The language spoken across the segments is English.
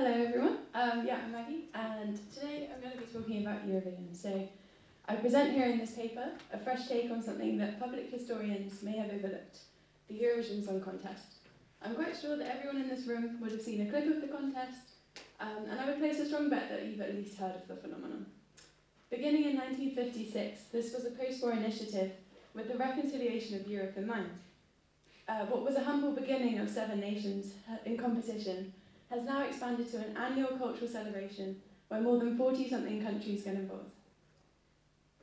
Hello everyone, yeah, I'm Maggie, and today I'm going to be talking about Eurovision. So I present here in this paper a fresh take on something that public historians may have overlooked, the Eurovision Song Contest. I'm quite sure that everyone in this room would have seen a clip of the contest, and I would place a strong bet that you've at least heard of the phenomenon. Beginning in 1956, this was a post-war initiative with the reconciliation of Europe in mind. What was a humble beginning of 7 nations in competition has now expanded to an annual cultural celebration where more than 40-something countries get involved.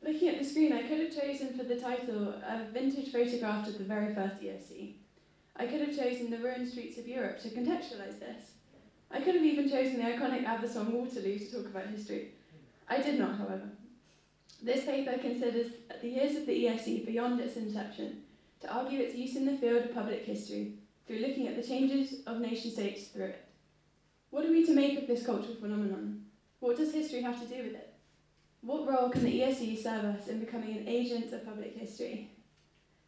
Looking at the screen, I could have chosen for the title a vintage photograph of the very first ESC. I could have chosen the ruined streets of Europe to contextualise this. I could have even chosen the iconic ABBA song Waterloo to talk about history. I did not, however. This paper considers the years of the ESC beyond its inception to argue its use in the field of public history through looking at the changes of nation-states through it. What are we to make of this cultural phenomenon? What does history have to do with it? What role can the ESC serve us in becoming an agent of public history?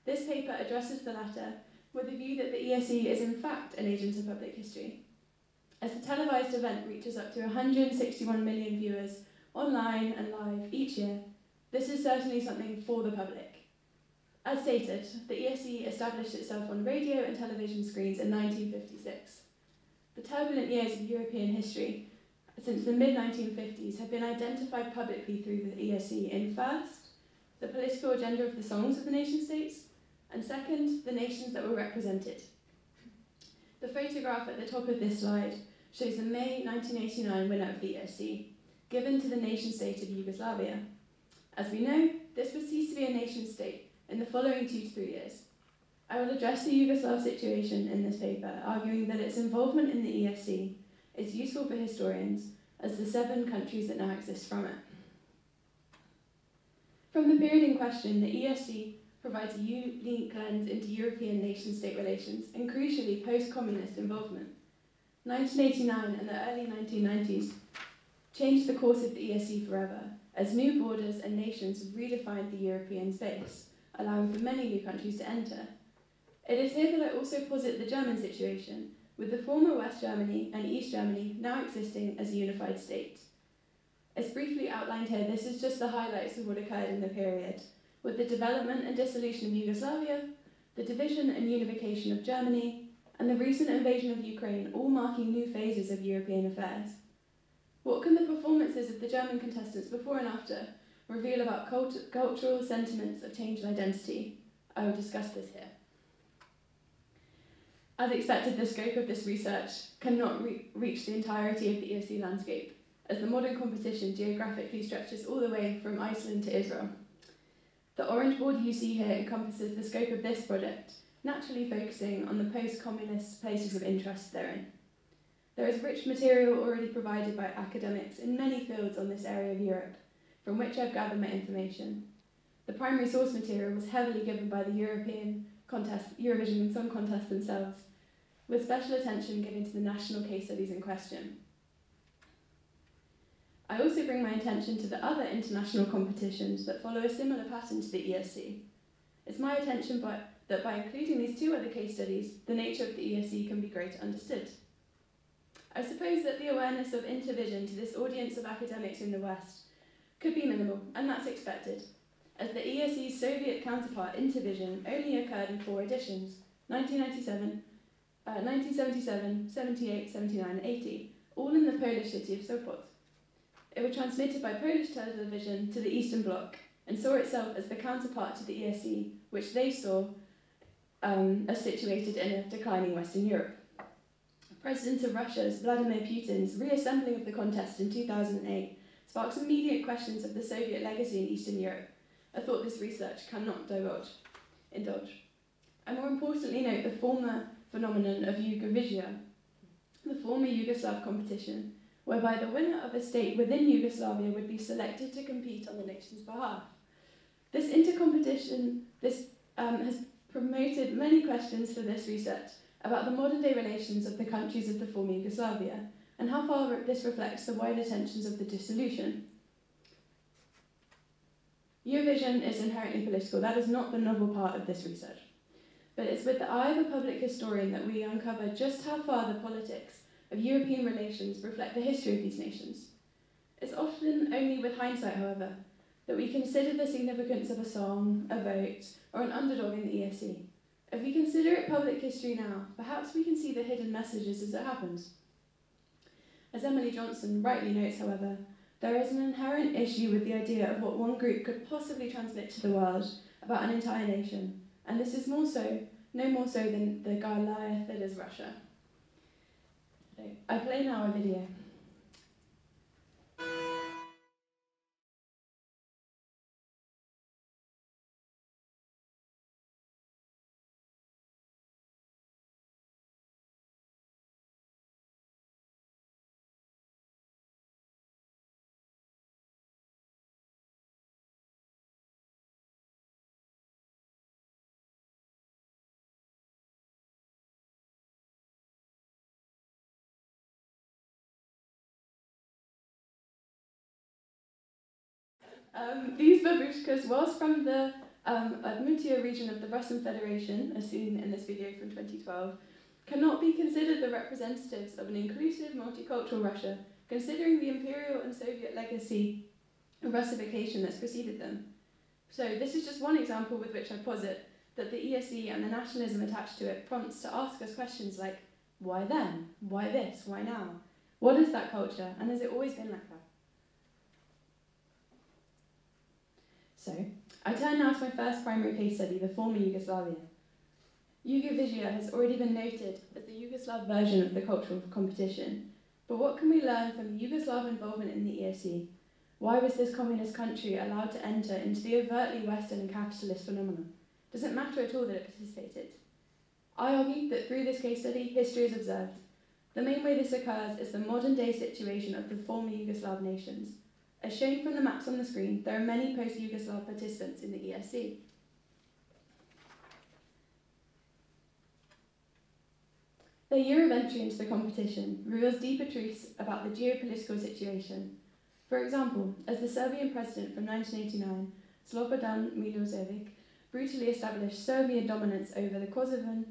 This paper addresses the latter with the view that the ESC is in fact an agent of public history. As the televised event reaches up to 161 million viewers online and live each year, this is certainly something for the public. As stated, the ESC established itself on radio and television screens in 1956. The turbulent years of European history since the mid-1950s have been identified publicly through the ESC in first, the political agenda of the songs of the nation-states, and second, the nations that were represented. The photograph at the top of this slide shows the May 1989 winner of the ESC, given to the nation-state of Yugoslavia. As we know, this would cease to be a nation-state in the following 2 to 3 years. I will address the Yugoslav situation in this paper, arguing that its involvement in the ESC is useful for historians as the 7 countries that now exist from it. From the period in question, the ESC provides a unique lens into European nation-state relations and, crucially, post-communist involvement. 1989 and the early 1990s changed the course of the ESC forever, as new borders and nations redefined the European space, allowing for many new countries to enter. It is here that I also posit the German situation, with the former West Germany and East Germany now existing as a unified state. As briefly outlined here, this is just the highlights of what occurred in the period, with the development and dissolution of Yugoslavia, the division and unification of Germany, and the recent invasion of Ukraine all marking new phases of European affairs. What can the performances of the German contestants before and after reveal about cultural sentiments of change and identity? I will discuss this here. As expected, the scope of this research cannot reach the entirety of the ESC landscape, as the modern competition geographically stretches all the way from Iceland to Israel. The orange border you see here encompasses the scope of this project, naturally focusing on the post-communist places of interest therein. There is rich material already provided by academics in many fields on this area of Europe, from which I've gathered my information. The primary source material was heavily given by the Eurovision Song Contest themselves, with special attention given to the national case studies in question. I also bring my attention to the other international competitions that follow a similar pattern to the ESC. It's my attention that by including these 2 other case studies, the nature of the ESC can be greater understood. I suppose that the awareness of Intervision to this audience of academics in the West could be minimal, and that's expected, as the ESC's Soviet counterpart Intervision only occurred in 4 editions, 1997, 1977, 78, 79 and 80, all in the Polish city of Sopot. It was transmitted by Polish television to the Eastern Bloc and saw itself as the counterpart to the ESC, which they saw as situated in a declining Western Europe. President of Russia's Vladimir Putin's reassembling of the contest in 2008 sparks immediate questions of the Soviet legacy in Eastern Europe, a thought this research cannot indulge. I more importantly note the former phenomenon of Eurovision, the former Yugoslav competition, whereby the winner of a state within Yugoslavia would be selected to compete on the nation's behalf. This intercompetition has promoted many questions for this research about the modern-day relations of the countries of the former Yugoslavia, and how far this reflects the wider tensions of the dissolution. Eurovision is inherently political. That is not the novel part of this research. But it's with the eye of a public historian that we uncover just how far the politics of European relations reflect the history of these nations. It's often only with hindsight, however, that we consider the significance of a song, a vote, or an underdog in the ESC. If we consider it public history now, perhaps we can see the hidden messages as it happens. As Emily Johnson rightly notes, however, there is an inherent issue with the idea of what one group could possibly transmit to the world about an entire nation, and this is no more so than the Goliath that is Russia. So, I play now a video. These babushkas was from the Udmurtia region of the Russian Federation, as seen in this video from 2012, cannot be considered the representatives of an inclusive, multicultural Russia, considering the imperial and Soviet legacy of Russification that's preceded them. So this is just one example with which I posit that the ESC and the nationalism attached to it prompts to ask us questions like, why then? Why this? Why now? What is that culture? And has it always been like that? So, I turn now to my first primary case study, the former Yugoslavia. Eurovision has already been noted as the Yugoslav version of the cultural competition, but what can we learn from the Yugoslav involvement in the ESC? Why was this communist country allowed to enter into the overtly Western and capitalist phenomenon? Does it matter at all that it participated? I argue that through this case study, history is observed. The main way this occurs is the modern-day situation of the former Yugoslav nations. As shown from the maps on the screen, there are many post-Yugoslav participants in the ESC. Their year of entry into the competition reveals deeper truths about the geopolitical situation. For example, as the Serbian president from 1989, Slobodan Milosevic, brutally established Serbian dominance over the Kosovan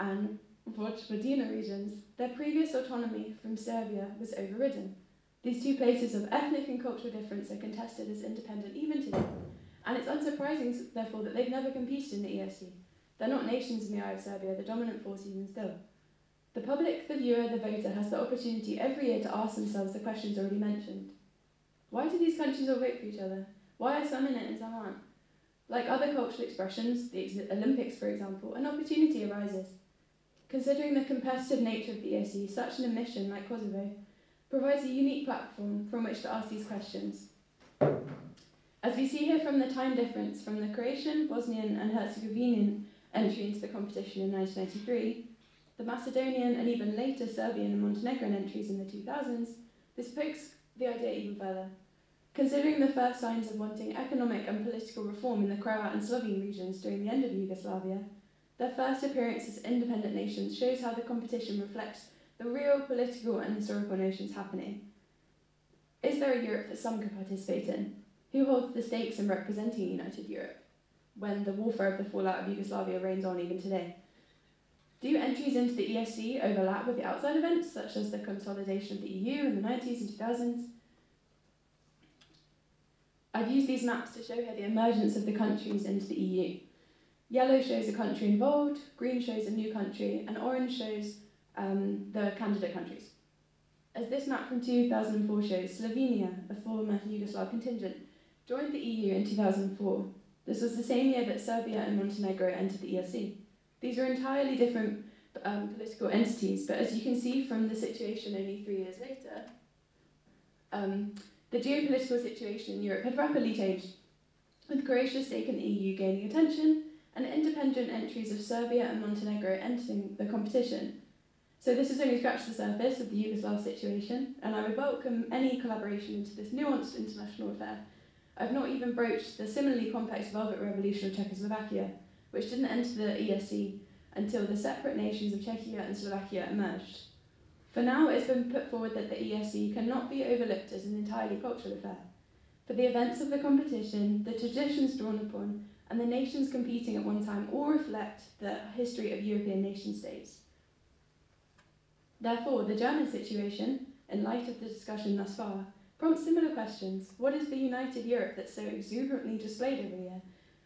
and Vojvodina regions, their previous autonomy from Serbia was overridden. These two places of ethnic and cultural difference are contested as independent even today, and it's unsurprising, therefore, that they've never competed in the ESC. They're not nations in the eye of Serbia, the dominant force even still. The public, the viewer, the voter has the opportunity every year to ask themselves the questions already mentioned. Why do these countries all vote for each other? Why are some in it and some aren't? Like other cultural expressions, the Olympics for example, an opportunity arises. Considering the competitive nature of the ESC, such an admission, like Kosovo, provides a unique platform from which to ask these questions. As we see here from the time difference from the Croatian, Bosnian and Herzegovinian entry into the competition in 1993, the Macedonian and even later Serbian and Montenegrin entries in the 2000s, this pokes the idea even further. Considering the first signs of wanting economic and political reform in the Croat and Slovene regions during the end of Yugoslavia, their first appearance as independent nations shows how the competition reflects the real political and historical notions happening. Is there a Europe that some could participate in? Who holds the stakes in representing a united Europe, when the warfare of the fallout of Yugoslavia reigns on even today? Do entries into the ESC overlap with the outside events, such as the consolidation of the EU in the 90s and 2000s? I've used these maps to show here the emergence of the countries into the EU. Yellow shows a country involved, green shows a new country, and orange shows the candidate countries. As this map from 2004 shows, Slovenia, a former Yugoslav contingent, joined the EU in 2004. This was the same year that Serbia and Montenegro entered the ESC. These are entirely different political entities, but as you can see from the situation only 3 years later, the geopolitical situation in Europe had rapidly changed, with Croatia's stake in the EU gaining attention and independent entries of Serbia and Montenegro entering the competition. So this has only scratched the surface of the Yugoslav situation, and I would welcome any collaboration into this nuanced international affair. I've not even broached the similarly complex Velvet Revolution of Czechoslovakia, which didn't enter the ESC until the separate nations of Czechia and Slovakia emerged. For now, it's been put forward that the ESC cannot be overlooked as an entirely cultural affair. For the events of the competition, the traditions drawn upon, and the nations competing at one time all reflect the history of European nation-states. Therefore, the German situation, in light of the discussion thus far, prompts similar questions. What is the united Europe that's so exuberantly displayed every year?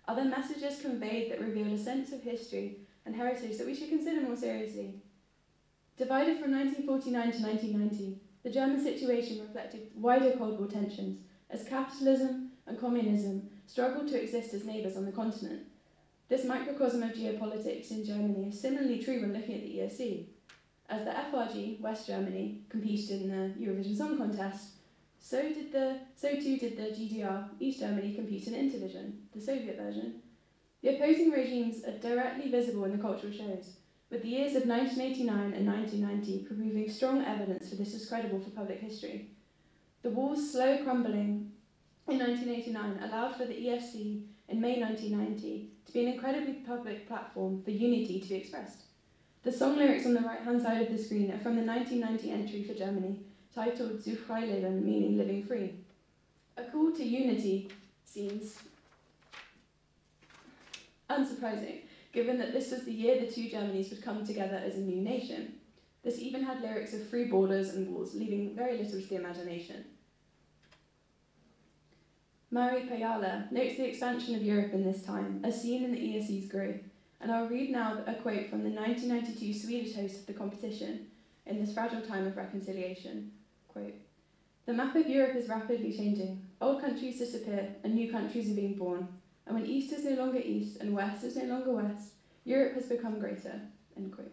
Are there messages conveyed that reveal a sense of history and heritage that we should consider more seriously? Divided from 1949 to 1990, the German situation reflected wider Cold War tensions as capitalism and communism struggled to exist as neighbours on the continent. This microcosm of geopolitics in Germany is similarly true when looking at the ESC. As the FRG, West Germany, competed in the Eurovision Song Contest, so too did the GDR, East Germany, compete in Intervision, the Soviet version. The opposing regimes are directly visible in the cultural shows, with the years of 1989 and 1990 proving strong evidence for this is credible for public history. The wall's slow crumbling in 1989 allowed for the ESC in May 1990 to be an incredibly public platform for unity to be expressed. The song lyrics on the right-hand side of the screen are from the 1990 entry for Germany, titled Zu Freileben, meaning living free. A call to unity seems unsurprising, given that this was the year the two Germanys would come together as a new nation. This even had lyrics of free borders and walls, leaving very little to the imagination. Mari Pajala notes the expansion of Europe in this time, as seen in the ESC's growth, and I'll read now a quote from the 1992 Swedish host of the competition in this fragile time of reconciliation. Quote, "The map of Europe is rapidly changing. Old countries disappear and new countries are being born. And when East is no longer East and West is no longer West, Europe has become greater." End quote.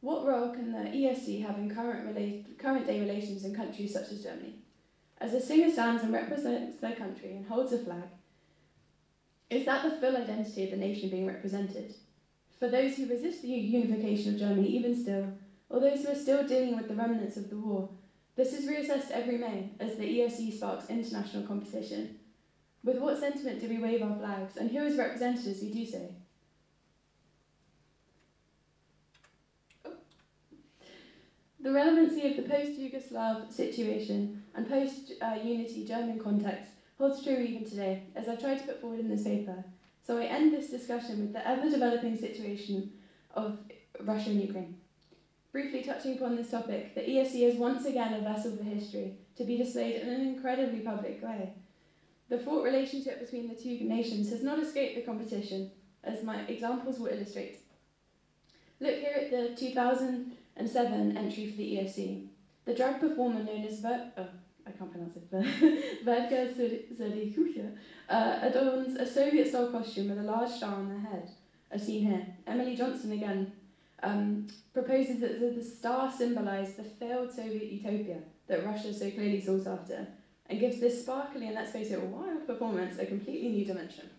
What role can the ESC have in current day relations in countries such as Germany? As a singer stands and represents their country and holds a flag, is that the full identity of the nation being represented? For those who resist the unification of Germany even still, or those who are still dealing with the remnants of the war, this is reassessed every May as the ESC sparks international competition. With what sentiment do we wave our flags, and who is represented as we do so? The relevancy of the post-Yugoslav situation and post-unity German context holds true even today, as I've tried to put forward in this paper. So I end this discussion with the ever-developing situation of Russia and Ukraine. Briefly touching upon this topic, the ESC is once again a vessel for history, to be displayed in an incredibly public way. The fraught relationship between the two nations has not escaped the competition, as my examples will illustrate. Look here at the 2007 entry for the ESC. The drag performer known as Verdka Zerdikucha adorns a Soviet-style costume with a large star on their head, as seen here. Emily Johnson again proposes that the star symbolised the failed Soviet utopia that Russia so clearly sought after, and gives this sparkly and, let's face it, wild performance a completely new dimension.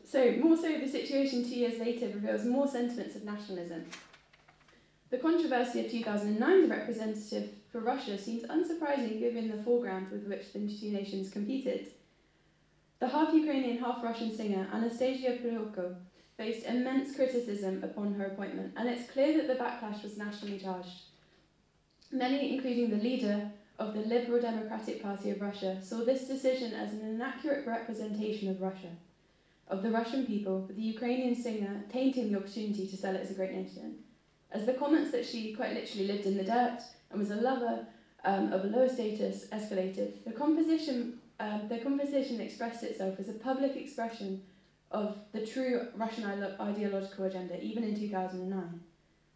So more so, the situation 2 years later reveals more sentiments of nationalism. The controversy of 2009's representative for Russia seems unsurprising given the foreground with which the two nations competed. The half-Ukrainian, half-Russian singer Anastasia Prilko faced immense criticism upon her appointment, and it's clear that the backlash was nationally charged. Many, including the leader of the Liberal Democratic Party of Russia, saw this decision as an inaccurate representation of Russia, of the Russian people, with the Ukrainian singer tainting the opportunity to sell it as a great nation. As the comments that she quite literally lived in the dirt and was a lover of a lower status escalated, the composition expressed itself as a public expression of the true Russian ideological agenda, even in 2009.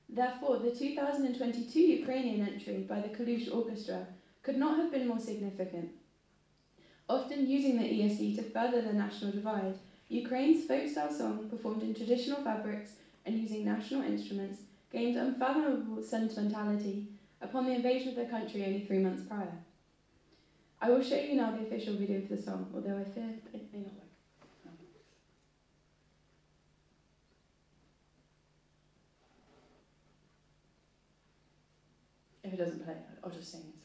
Therefore, the 2022 Ukrainian entry by the Kalush Orchestra could not have been more significant. Often using the ESC to further the national divide, Ukraine's folk-style song, performed in traditional fabrics and using national instruments, gained unfathomable sentimentality upon the invasion of their country only 3 months prior. I will show you now the official video for the song, although I fear it may not work. If it doesn't play, I'll just sing it.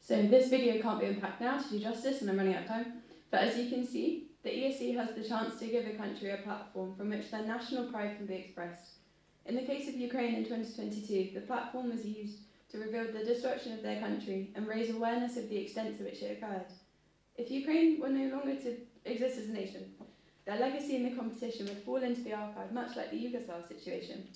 So this video can't be unpacked now to do justice, and I'm running out of time, but as you can see, the ESC has the chance to give a country a platform from which their national pride can be expressed. In the case of Ukraine in 2022, the platform was used to reveal the destruction of their country and raise awareness of the extent to which it occurred. If Ukraine were no longer to exist as a nation, their legacy in the competition would fall into the archive, much like the Yugoslav situation.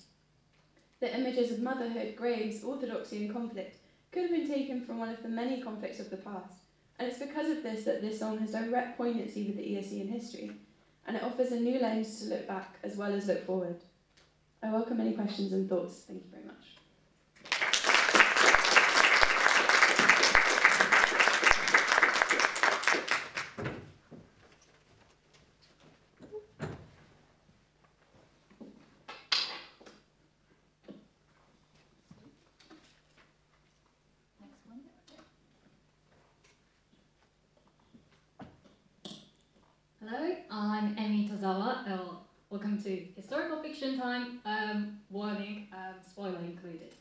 The images of motherhood, graves, orthodoxy and conflict could have been taken from one of the many conflicts of the past, and it's because of this that this song has direct poignancy with the ESC in history, and it offers a new lens to look back as well as look forward. I welcome any questions and thoughts. Thank you very much. Hello, I'm Tozawa. Welcome to historical fiction time. Warning, spoiler included.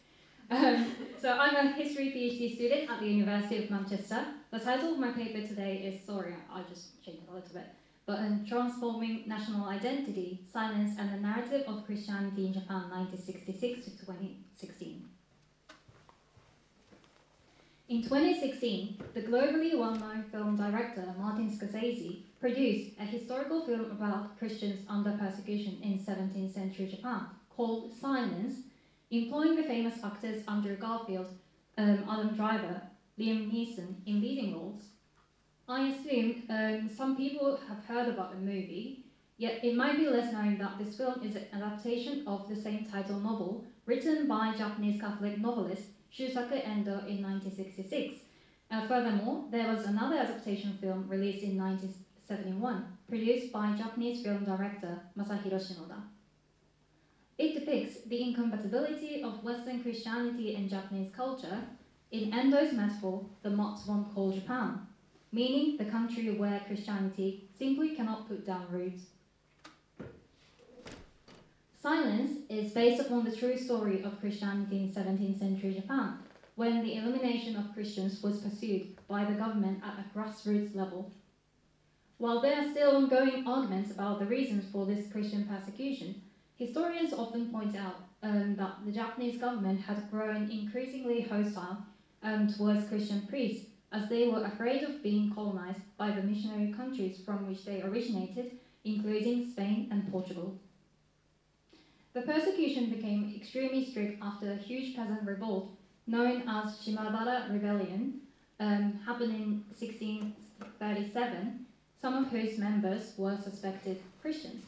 So I'm a history PhD student at the University of Manchester. The title of my paper today is, sorry, I just changed it a little bit, but Transforming National Identity, Silence and the Narrative of Christianity in Japan 1966 to 2016. In 2016, the globally well-known film director Martin Scorsese produced a historical film about Christians under persecution in 17th century Japan called Silence, employing the famous actors Andrew Garfield, Adam Driver, Liam Neeson in leading roles. I assume some people have heard about the movie, yet it might be less known that this film is an adaptation of the same title novel written by Japanese Catholic novelist Shusaku Endo in 1966. Furthermore, there was another adaptation film released in 1971, produced by Japanese film director Masahiro Shinoda. It depicts the incompatibility of Western Christianity and Japanese culture in Endo's metaphor, the Mott's one called Japan, meaning the country where Christianity simply cannot put down roots. Silence is based upon the true story of Christianity in 17th century Japan, when the elimination of Christians was pursued by the government at a grassroots level. While there are still ongoing arguments about the reasons for this Christian persecution, historians often point out that the Japanese government had grown increasingly hostile towards Christian priests, as they were afraid of being colonized by the missionary countries from which they originated, including Spain and Portugal. The persecution became extremely strict after a huge peasant revolt known as Shimabara Rebellion happened in 1637, some of whose members were suspected Christians.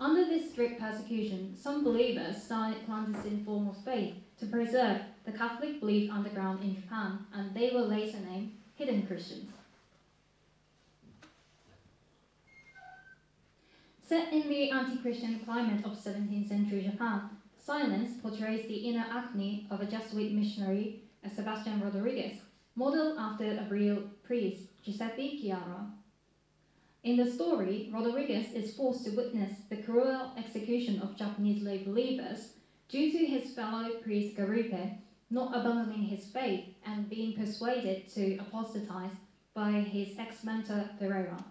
Under this strict persecution, some believers started clandestine form of faith to preserve the Catholic belief underground in Japan, and they were later named hidden Christians. Set in the anti-Christian climate of 17th century Japan, Silence portrays the inner agony of a Jesuit missionary, Sebastian Rodriguez, modeled after a real priest, Giuseppe Chiara. In the story, Rodriguez is forced to witness the cruel execution of Japanese lay believers due to his fellow priest Garupe not abandoning his faith and being persuaded to apostatize by his ex-mentor Ferreira.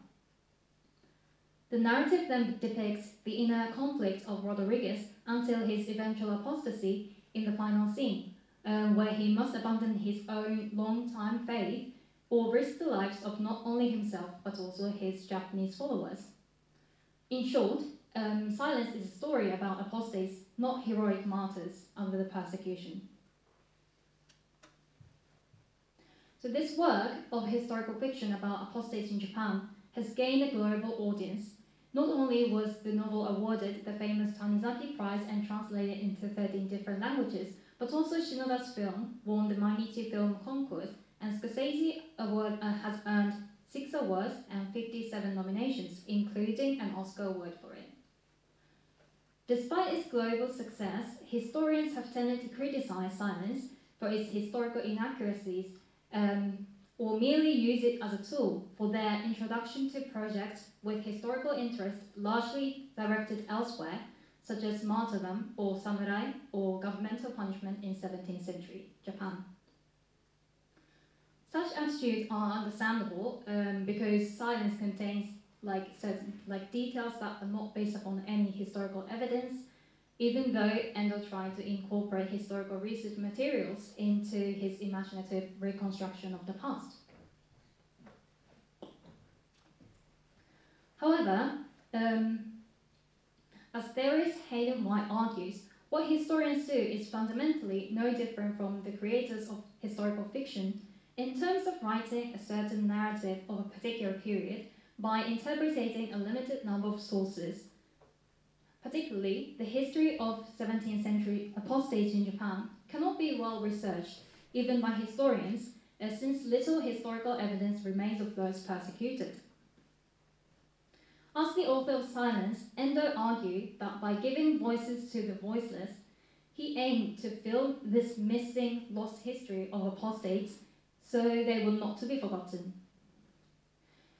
The narrative then depicts the inner conflict of Rodriguez until his eventual apostasy in the final scene, where he must abandon his own long-time faith or risk the lives of not only himself but also his Japanese followers. In short, Silence is a story about apostates, not heroic martyrs under the persecution. So this work of historical fiction about apostates in Japan has gained a global audience. Not only was the novel awarded the famous Tanizaki Prize and translated into 13 different languages, but also Shinoda's film won the Mainichi Film Concourse, and Scorsese Award has earned 6 awards and 57 nominations, including an Oscar award for it. Despite its global success, historians have tended to criticize Silence for its historical inaccuracies or merely use it as a tool for their introduction to projects with historical interest largely directed elsewhere, such as martyrdom or samurai or governmental punishment in 17th century Japan. Such attitudes are understandable because silence contains certain details that are not based upon any historical evidence, even though Endo tried to incorporate historical research materials into his imaginative reconstruction of the past. However, as theorist Hayden White argues, what historians do is fundamentally no different from the creators of historical fiction in terms of writing a certain narrative of a particular period by interpreting a limited number of sources. Particularly, the history of 17th century apostates in Japan cannot be well researched, even by historians, since little historical evidence remains of those persecuted. As the author of Silence, Endo argued that by giving voices to the voiceless, he aimed to fill this missing, lost history of apostates so they were not to be forgotten.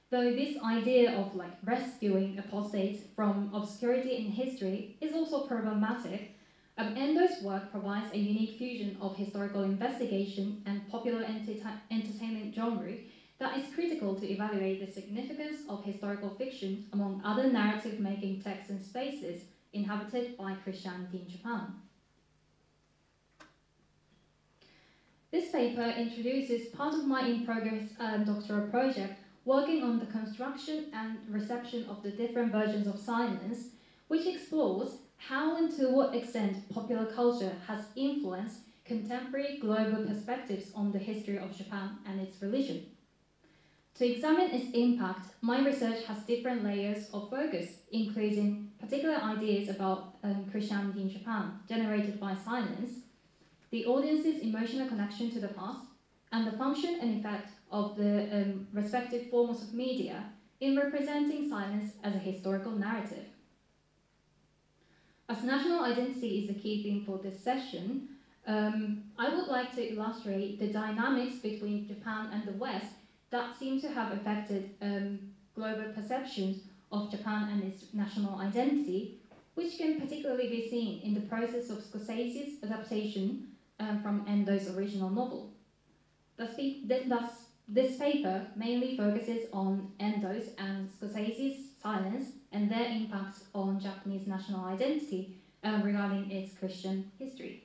Though this idea of rescuing apostates from obscurity in history is also problematic, Endo's work provides a unique fusion of historical investigation and popular entertainment genre that is critical to evaluate the significance of historical fiction among other narrative-making texts and spaces inhabited by Christianity in Japan. This paper introduces part of my in-progress doctoral project working on the construction and reception of the different versions of silence, which explores how and to what extent popular culture has influenced contemporary global perspectives on the history of Japan and its religion. To examine its impact, my research has different layers of focus, including particular ideas about Christianity in Japan generated by silence, the audience's emotional connection to the past, and the function and effect of the respective forms of media in representing silence as a historical narrative. As national identity is the key theme for this session, I would like to illustrate the dynamics between Japan and the West that seem to have affected global perceptions of Japan and its national identity, which can particularly be seen in the process of Scorsese's adaptation from Endo's original novel. Thus, this paper mainly focuses on Endo's and Scorsese's silence and their impacts on Japanese national identity regarding its Christian history.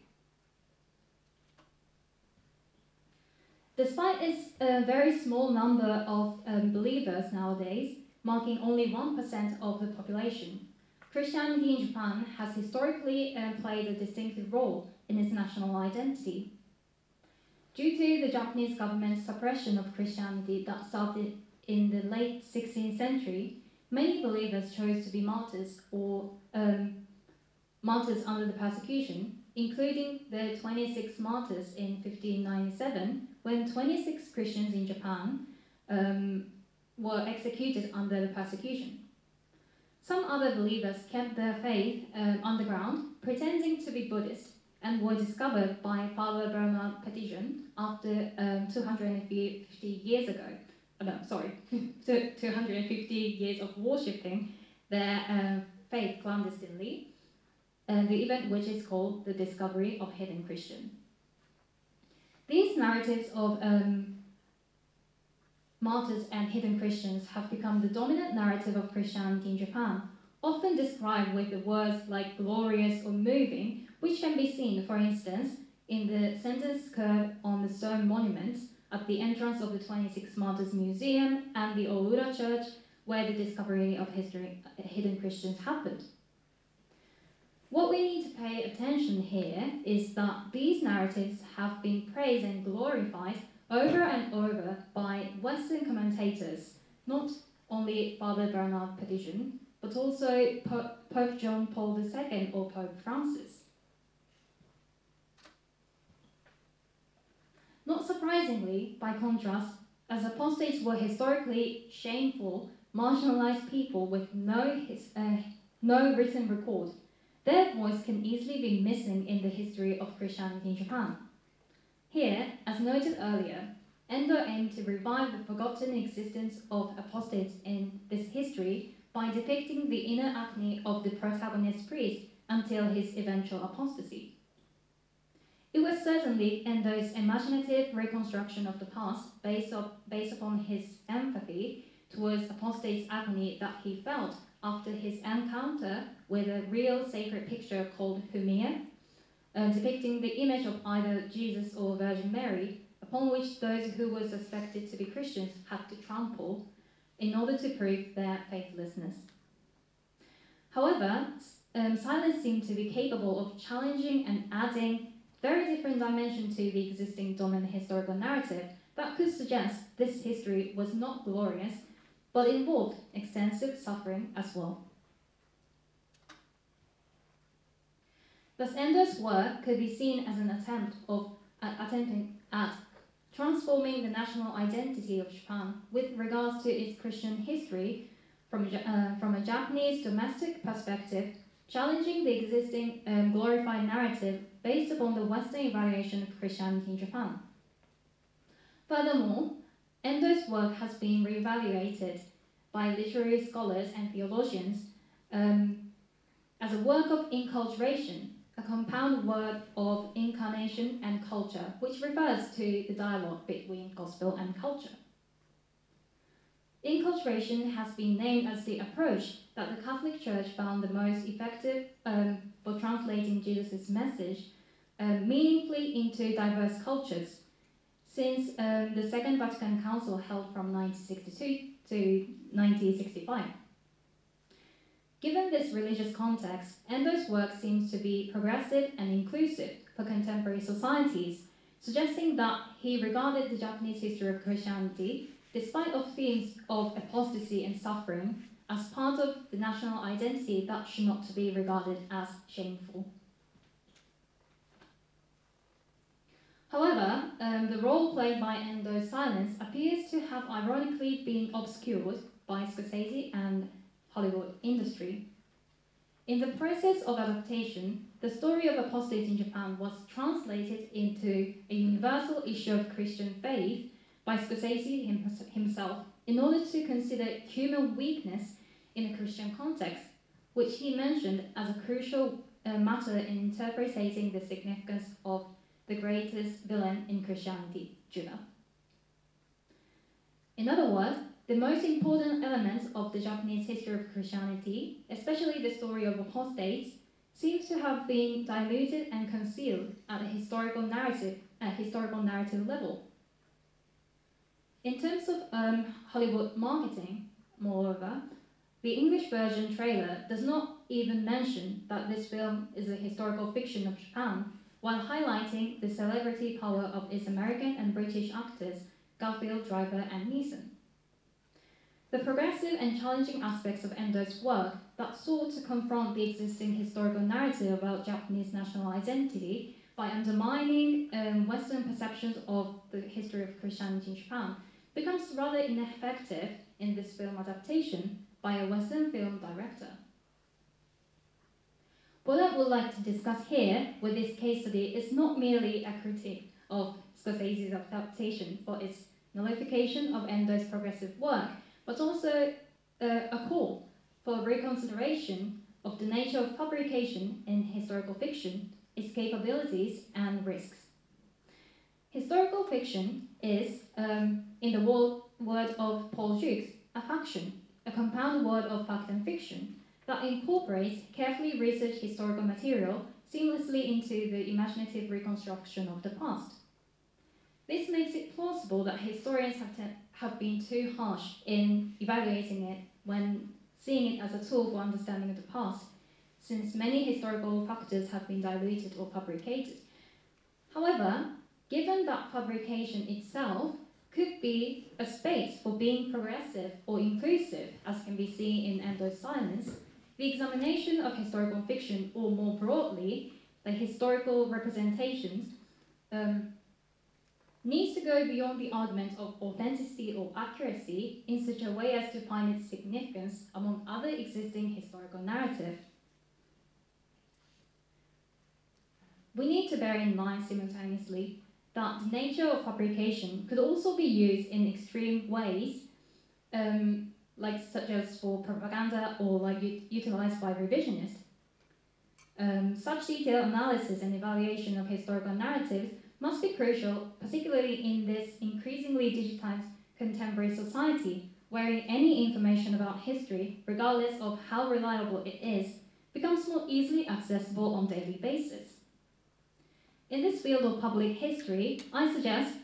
Despite its very small number of believers nowadays, marking only 1% of the population, Christianity in Japan has historically played a distinctive role in its national identity. Due to the Japanese government's suppression of Christianity that started in the late 16th century, many believers chose to be martyrs or martyrs under the persecution, including the 26 martyrs in 1597, when 26 Christians in Japan were executed under the persecution. Some other believers kept their faith underground, pretending to be Buddhist, and were discovered by Father Bernard Petitjean after 250 years ago. 250 years of worshipping their faith clandestinely, the event which is called the discovery of hidden Christian. These narratives of martyrs and hidden Christians have become the dominant narrative of Christianity in Japan, often described with the words like glorious or moving, which can be seen, for instance, in the sentence curve on the stone monuments at the entrance of the 26 Martyrs Museum and the Oura Church, where the discovery of hidden Christians happened. What we need to pay attention here is that these narratives have been praised and glorified over and over by Western commentators, not only Father Bernard Petitjean, but also Pope John Paul II or Pope Francis. Not surprisingly, by contrast, as apostates were historically shameful, marginalized people with no written record, their voice can easily be missing in the history of Christianity in Japan. Here, as noted earlier, Endo aimed to revive the forgotten existence of apostates in this history by depicting the inner acne of the protagonist priest until his eventual apostasy. It was certainly Endo's imaginative reconstruction of the past based upon his empathy towards apostates' agony that he felt after his encounter with a real sacred picture called Humia, depicting the image of either Jesus or Virgin Mary, upon which those who were suspected to be Christians had to trample in order to prove their faithlessness. However, silence seemed to be capable of challenging and adding very different dimension to the existing dominant historical narrative that could suggest this history was not glorious, but involved extensive suffering as well. Thus, Endo's work could be seen as an attempting at transforming the national identity of Japan with regards to its Christian history from a Japanese domestic perspective, challenging the existing glorified narrative based upon the Western evaluation of Christianity in Japan. Furthermore, Endo's work has been reevaluated by literary scholars and theologians as a work of inculturation, a compound word of incarnation and culture, which refers to the dialogue between gospel and culture. Inculturation has been named as the approach that the Catholic Church found the most effective for translating Jesus' message meaningfully into diverse cultures, since the Second Vatican Council held from 1962 to 1965. Given this religious context, Endo's work seems to be progressive and inclusive for contemporary societies, suggesting that he regarded the Japanese history of Christianity, despite of themes of apostasy and suffering, as part of the national identity that should not be regarded as shameful. However, the role played by Endo's silence appears to have ironically been obscured by Scorsese and Hollywood industry. In the process of adaptation, the story of apostates in Japan was translated into a universal issue of Christian faith by Scorsese himself in order to consider human weakness in a Christian context, which he mentioned as a crucial matter in interpreting the significance of the greatest villain in Christianity, Judah. In other words, the most important elements of the Japanese history of Christianity, especially the story of apostates, seems to have been diluted and concealed at a historical narrative level. In terms of Hollywood marketing, moreover, the English version trailer does not even mention that this film is a historical fiction of Japan, while highlighting the celebrity power of its American and British actors, Garfield, Driver, and Neeson. The progressive and challenging aspects of Endo's work that sought to confront the existing historical narrative about Japanese national identity by undermining Western perceptions of the history of Christianity in Japan becomes rather ineffective in this film adaptation by a Western film director. What I would like to discuss here with this case study is not merely a critique of Scorsese's adaptation for its nullification of Endo's progressive work, but also a call for reconsideration of the nature of publication in historical fiction, its capabilities and risks. Historical fiction is, in the word of Paul Jukes, a faction, a compound word of fact and fiction that incorporates carefully researched historical material seamlessly into the imaginative reconstruction of the past. This makes it plausible that historians have been too harsh in evaluating it when seeing it as a tool for understanding of the past, since many historical factors have been diluted or fabricated. However, given that fabrication itself could be a space for being progressive or inclusive, as can be seen in Endo's silence, the examination of historical fiction, or more broadly, the historical representations, needs to go beyond the argument of authenticity or accuracy in such a way as to find its significance among other existing historical narratives. We need to bear in mind simultaneously that the nature of fabrication could also be used in extreme ways, such as for propaganda or utilized by revisionists. Such detailed analysis and evaluation of historical narratives must be crucial, particularly in this increasingly digitized contemporary society, wherein any information about history, regardless of how reliable it is, becomes more easily accessible on a daily basis. In this field of public history, I suggest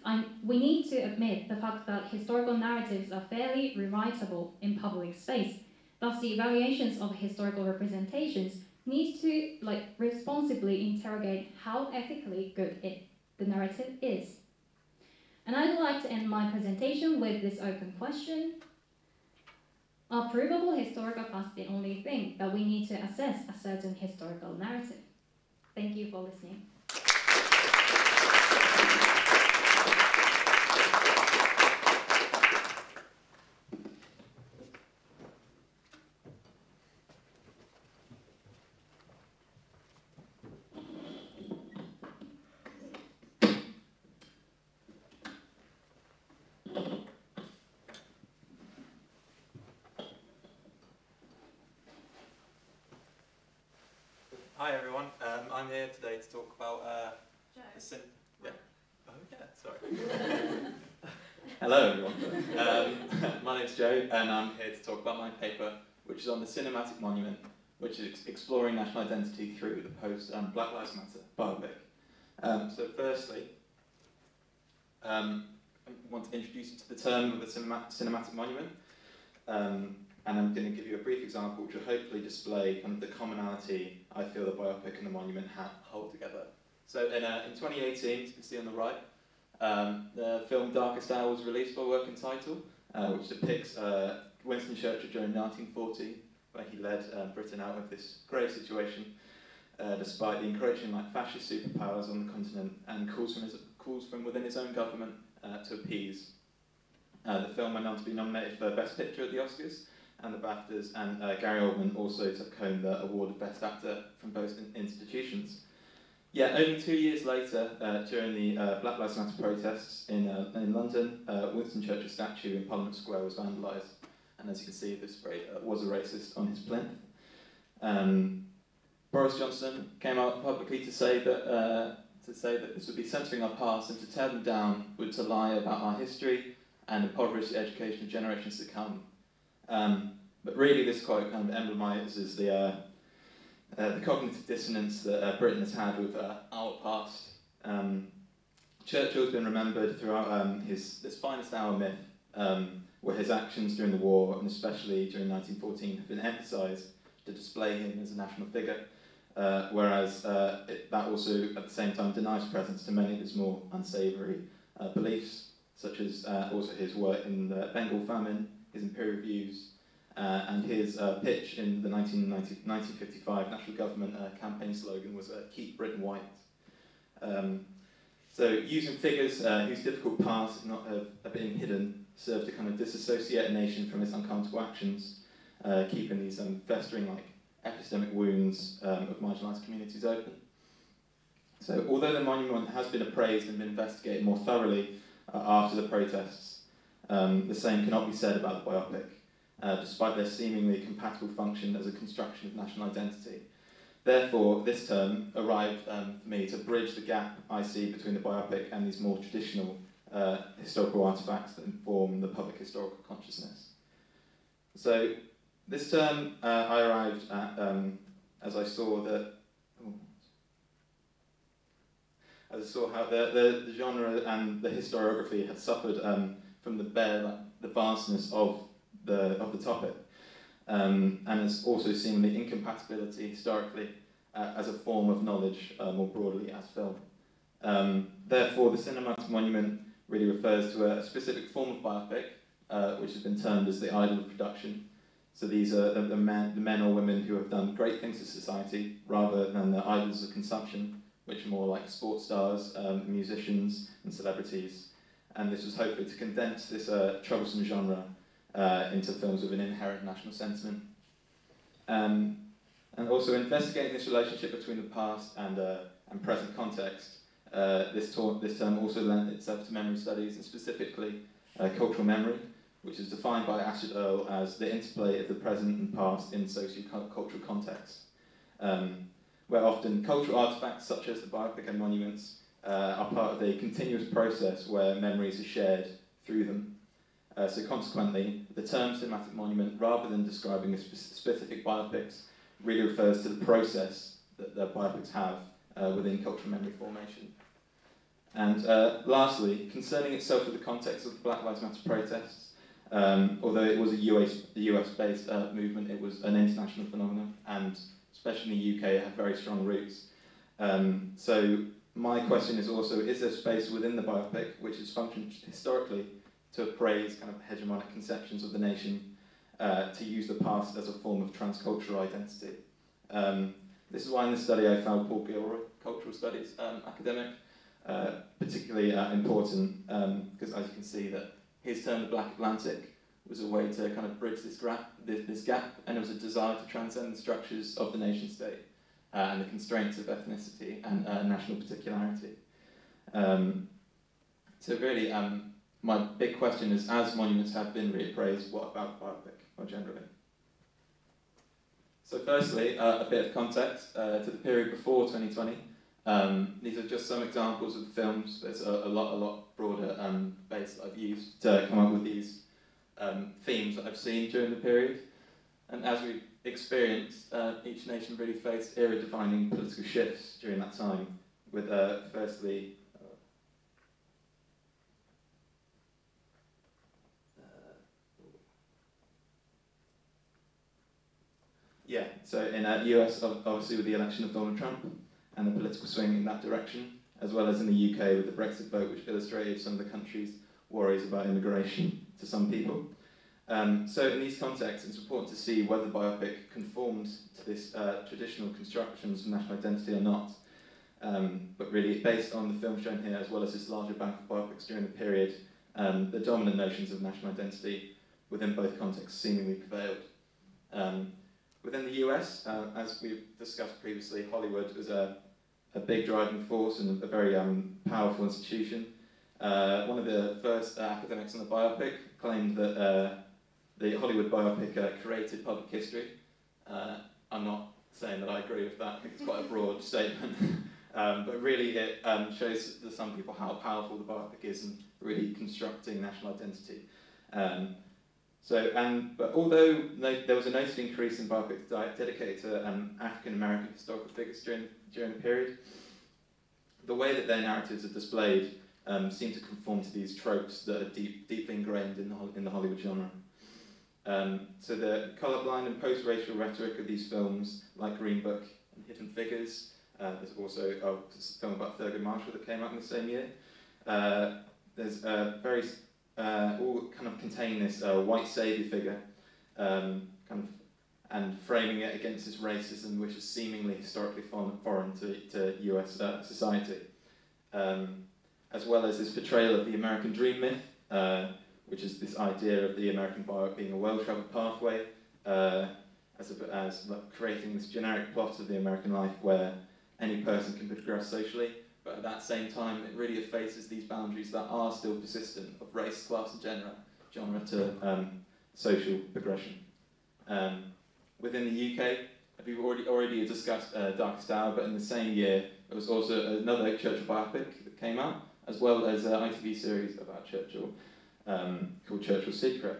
we need to admit the fact that historical narratives are fairly rewritable in public space. Thus, the evaluations of historical representations need to responsibly interrogate how ethically good the narrative is. And I would like to end my presentation with this open question. Are provable historical facts the only thing that we need to assess a certain historical narrative? Thank you for listening. Hi everyone, I'm here today to talk about yeah. Oh yeah, sorry. Hello everyone. My name's Joe and I'm here to talk about my paper, which is on the cinematic monument, which is exploring national identity through the post-Black Lives Matter biopic. So firstly, I want to introduce you to the term of the cinematic monument. And I'm going to give you a brief example which will hopefully display kind of the commonality I feel the biopic and the monument hold together. So in 2018, as you can see on the right, the film Darkest Hour was released by Working Title, which depicts Winston Churchill during 1940, where he led Britain out of this grave situation, despite the encroaching fascist superpowers on the continent, and calls from within his own government to appease. The film went on to be nominated for Best Picture at the Oscars and the BAFTAs, and Gary Oldman also took home the award of Best Actor from both institutions. Yeah, only 2 years later, during the Black Lives Matter protests in London, Winston Churchill's statue in Parliament Square was vandalised, and as you can see, this spray was a racist on his plinth. Boris Johnson came out publicly to say that this would be censoring our past, and to tear them down would to lie about our history and impoverish the education of generations to come. But really, this quote kind of emblemizes the cognitive dissonance that Britain has had with our past. Churchill has been remembered throughout this finest hour myth, where his actions during the war, and especially during 1914, have been emphasised to display him as a national figure, whereas that also, at the same time, denies presence to many of his more unsavoury beliefs, such as also his work in the Bengal famine, his imperial views, and his pitch in the 1955 national government campaign slogan was "Keep Britain White." So using figures whose difficult past are being hidden serve to kind of disassociate a nation from its uncomfortable actions, keeping these festering epistemic wounds of marginalised communities open. So although the monument has been appraised and been investigated more thoroughly after the protests, the same cannot be said about the biopic, despite their seemingly compatible function as a construction of national identity. Therefore, this term arrived for me to bridge the gap I see between the biopic and these more traditional historical artefacts that inform the public historical consciousness. So, this term I arrived at as I saw how the genre and the historiography had suffered from the vastness of the topic, and it's also seen the incompatibility historically as a form of knowledge more broadly as film. Therefore, the cinematic monument really refers to a specific form of biopic, which has been termed as the idol of production. So these are the men or women who have done great things for society, rather than the idols of consumption, which are more like sports stars, musicians, and celebrities. And this was hopefully to condense this troublesome genre into films with an inherent national sentiment. And also investigating this relationship between the past and present context, this term also lent itself to memory studies, and specifically cultural memory, which is defined by Astrid Earle as the interplay of the present and past in socio-cultural context. where often cultural artefacts such as the biopic and monuments are part of a continuous process where memories are shared through them. So consequently, the term cinematic monument, rather than describing a specific biopics, really refers to the process that the biopics have within cultural memory formation. And lastly, concerning itself with the context of the Black Lives Matter protests, although it was a US-based movement, it was an international phenomenon, and especially in the UK, it had very strong roots. So my question is also, is there space within the biopic which has functioned historically to appraise kind of hegemonic conceptions of the nation, to use the past as a form of transcultural identity? This is why in this study I found Paul Gilroy, cultural studies academic, particularly important, because as you can see that his term, the Black Atlantic, was a way to kind of bridge this gap, and it was a desire to transcend the structures of the nation state and the constraints of ethnicity and national particularity. So really, my big question is, as monuments have been reappraised, what about biopic more generally? So firstly, a bit of context to the period before 2020. These are just some examples of the films. There's a lot broader base that I've used to come up with these themes that I've seen during the period. And as we've experienced, each nation really faced era-defining political shifts during that time, with firstly, so in the US, obviously with the election of Donald Trump and the political swing in that direction, as well as in the UK with the Brexit vote, which illustrated some of the country's worries about immigration to some people. So in these contexts, it's important to see whether biopic conforms to this traditional constructions of national identity or not. But really, based on the film shown here, as well as this larger bank of biopics during the period, the dominant notions of national identity within both contexts seemingly prevailed. Within the US, as we've discussed previously, Hollywood was a big driving force and a very powerful institution. One of the first academics on the biopic claimed that the Hollywood biopic created public history. I'm not saying that I agree with that, I think it's quite a broad statement. But really it shows to some people how powerful the biopic is in really constructing national identity. But although there was a noted increase in biopics dedicated to African American historical figures during the period, the way that their narratives are displayed seem to conform to these tropes that are deeply ingrained in the Hollywood genre. So the colourblind and post-racial rhetoric of these films, like Green Book and Hidden Figures, there's also a film about Thurgood Marshall that came out in the same year. There's all kind of contain this white saviour figure, and framing it against this racism, which is seemingly historically foreign to US society, as well as this portrayal of the American dream myth, which is this idea of the American biopic being a well-travelled pathway, as creating this generic plot of the American life where any person can progress socially. But at that same time, it really effaces these boundaries that are still persistent of race, class, and genre to social progression. Within the UK, we've already discussed Darkest Hour, but in the same year, there was also another Churchill biopic that came out, as well as an ITV series about Churchill called Churchill's Secret.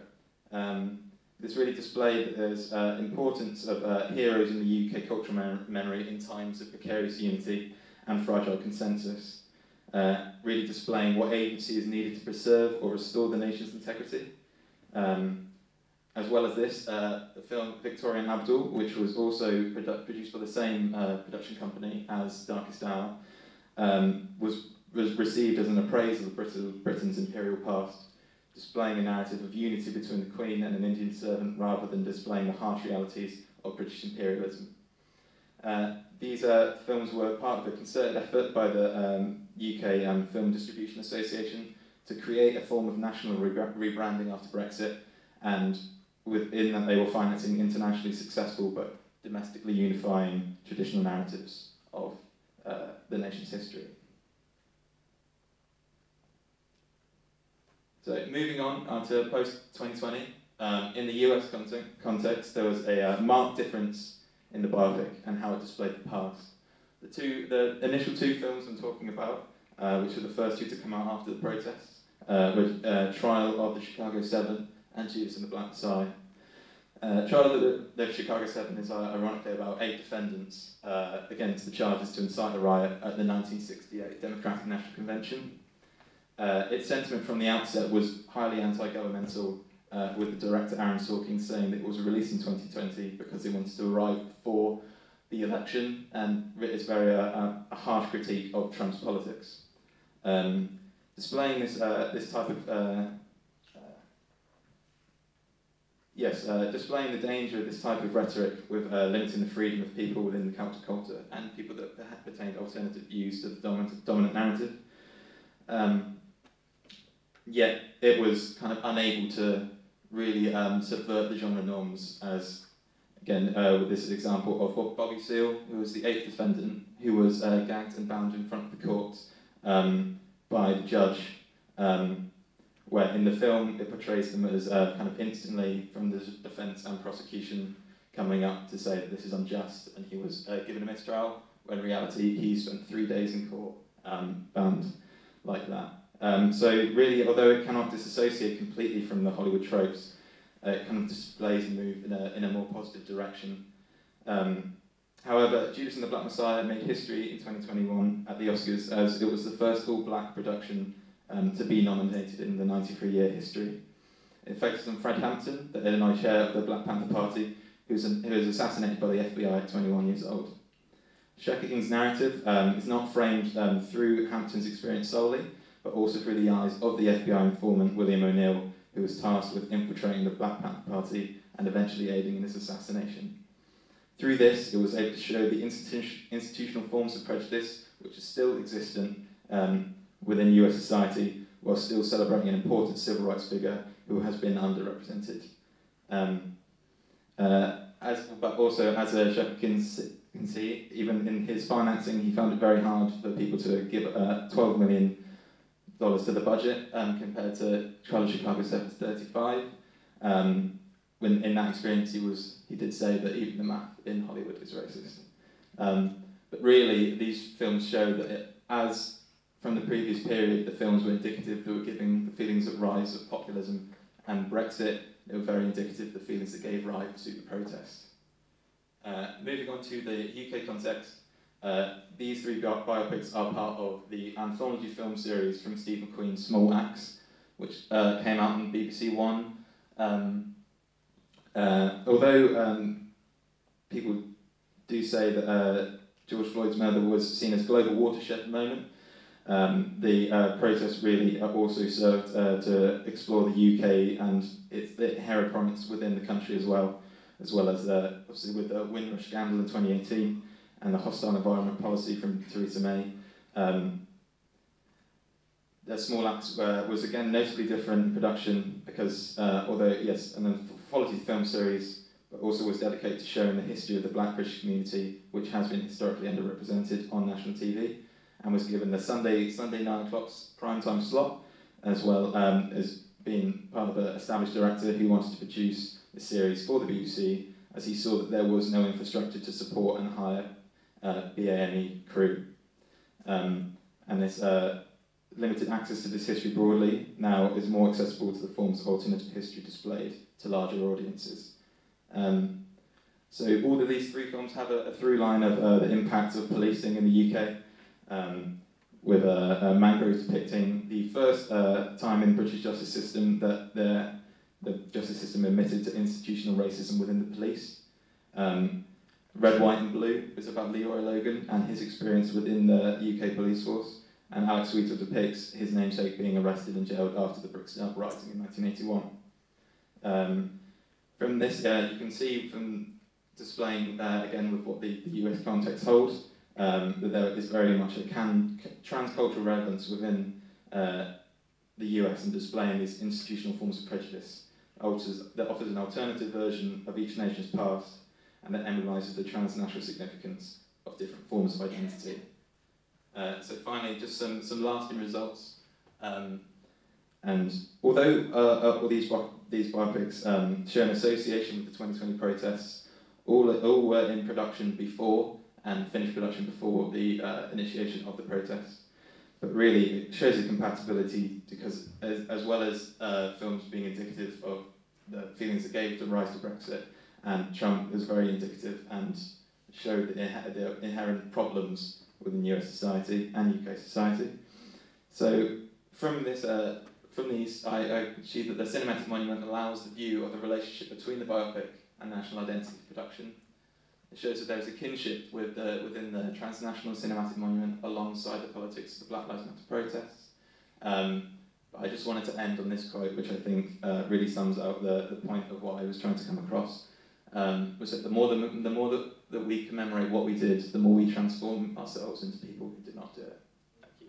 This really displayed that there's importance of heroes in the UK cultural memory in times of precarious unity and fragile consensus, really displaying what agency is needed to preserve or restore the nation's integrity. As well as this, the film Victoria and Abdul, which was also produced by the same production company as Darkest Hour, was received as an appraisal of Britain's imperial past, displaying a narrative of unity between the Queen and an Indian servant rather than displaying the harsh realities of British imperialism. These films were part of a concerted effort by the UK Film Distribution Association to create a form of national rebranding after Brexit, and within that they were financing internationally successful but domestically unifying traditional narratives of the nation's history. So moving on to post-2020, in the US context there was a marked difference in the biopic and how it displayed the past. The initial two films I'm talking about, which were the first two to come out after the protests, were Trial of the Chicago 7 and Judas and the Black Messiah. Trial of the Chicago 7 is ironically about 8 defendants against the charges to incite a riot at the 1968 Democratic National Convention. Its sentiment from the outset was highly anti-governmental, with the director Aaron Sorkin saying that it was released in 2020 because they wanted to arrive before the election, and it's very a harsh critique of Trump's politics. Displaying this type of displaying the danger of this type of rhetoric with limiting the freedom of people within the counterculture and people that retained alternative views to the dominant narrative. Yet it was kind of unable to really subvert the genre norms, as again with this example of Bobby Seale, who was the 8th defendant, who was gagged and bound in front of the court by the judge, where in the film it portrays them as kind of instantly from the defence and prosecution coming up to say that this is unjust and he was given a mistrial, when in reality he spent 3 days in court bound like that. So really, although it cannot disassociate completely from the Hollywood tropes, it kind of displays a move in a more positive direction. However, Judas and the Black Messiah made history in 2021 at the Oscars, as it was the first all-black production to be nominated in the 93-year history. It focuses on Fred Hampton, the Illinois chair of the Black Panther Party, who was assassinated by the FBI at 21 years old. Shepherd King's narrative is not framed through Hampton's experience solely, but also through the eyes of the FBI informant William O'Neill, who was tasked with infiltrating the Black Panther Party and eventually aiding in his assassination. Through this, it was able to show the institutional forms of prejudice which are still existent within US society, while still celebrating an important civil rights figure who has been underrepresented. But also, as Shepherd can see, even in his financing, he found it very hard for people to give $12 million to the budget compared to Trial of Chicago 7's 35. When in that experience, he did say that even the math in Hollywood is racist. But really, these films show that as from the previous period, the films were indicative, they were giving the feelings of rise of populism, and Brexit, they were very indicative of the feelings that gave rise to the protest. Moving on to the UK context, these three biopics are part of the anthology film series from Steve McQueen's Small Axe, which came out on BBC One. Although people do say that George Floyd's murder was seen as a global watershed moment, the protest really also served to explore the UK and its inherent prominence within the country as well as obviously with the Windrush scandal in 2018 and the hostile environment policy from Theresa May. The Small Axe was again notably different in production because, although yes, and then quality film series, but also was dedicated to showing the history of the Black British community, which has been historically underrepresented on national TV, and was given the Sunday 9 o'clock primetime slot, as well as being part of an established director who wanted to produce the series for the BBC, as he saw that there was no infrastructure to support and hire BAME crew. And this limited access to this history broadly now is more accessible to the forms of alternative history displayed to larger audiences. So all of these three films have a through line of the impact of policing in the UK, with Mangrove depicting the first time in the British justice system that the justice system admitted to institutional racism within the police. Red, White and Blue is about Leroy Logan and his experience within the UK police force, and Alex Wheatle depicts his namesake being arrested and jailed after the Brixton Uprising in 1981. From this, you can see from displaying, again with what the US context holds, that there is very much a transcultural relevance within the US and displaying these institutional forms of prejudice that offers an alternative version of each nation's past and that emblemizes the transnational significance of different forms of identity. So finally, just some lasting results. And although all these biopics show an association with the 2020 protests, all were in production before and finished production before the initiation of the protest. But really, it shows a compatibility because, as well as films being indicative of the feelings that gave the rise to Brexit, and Trump was very indicative and showed the inherent problems within US society and UK society. So from these, I achieved that the cinematic monument allows the view of the relationship between the biopic and national identity production. It shows that there is a kinship within the transnational cinematic monument alongside the politics of the Black Lives Matter protests. But I just wanted to end on this quote, which I think really sums up the point of what I was trying to come across. Was that the more that we commemorate what we did, the more we transform ourselves into people who did not do it. Thank you.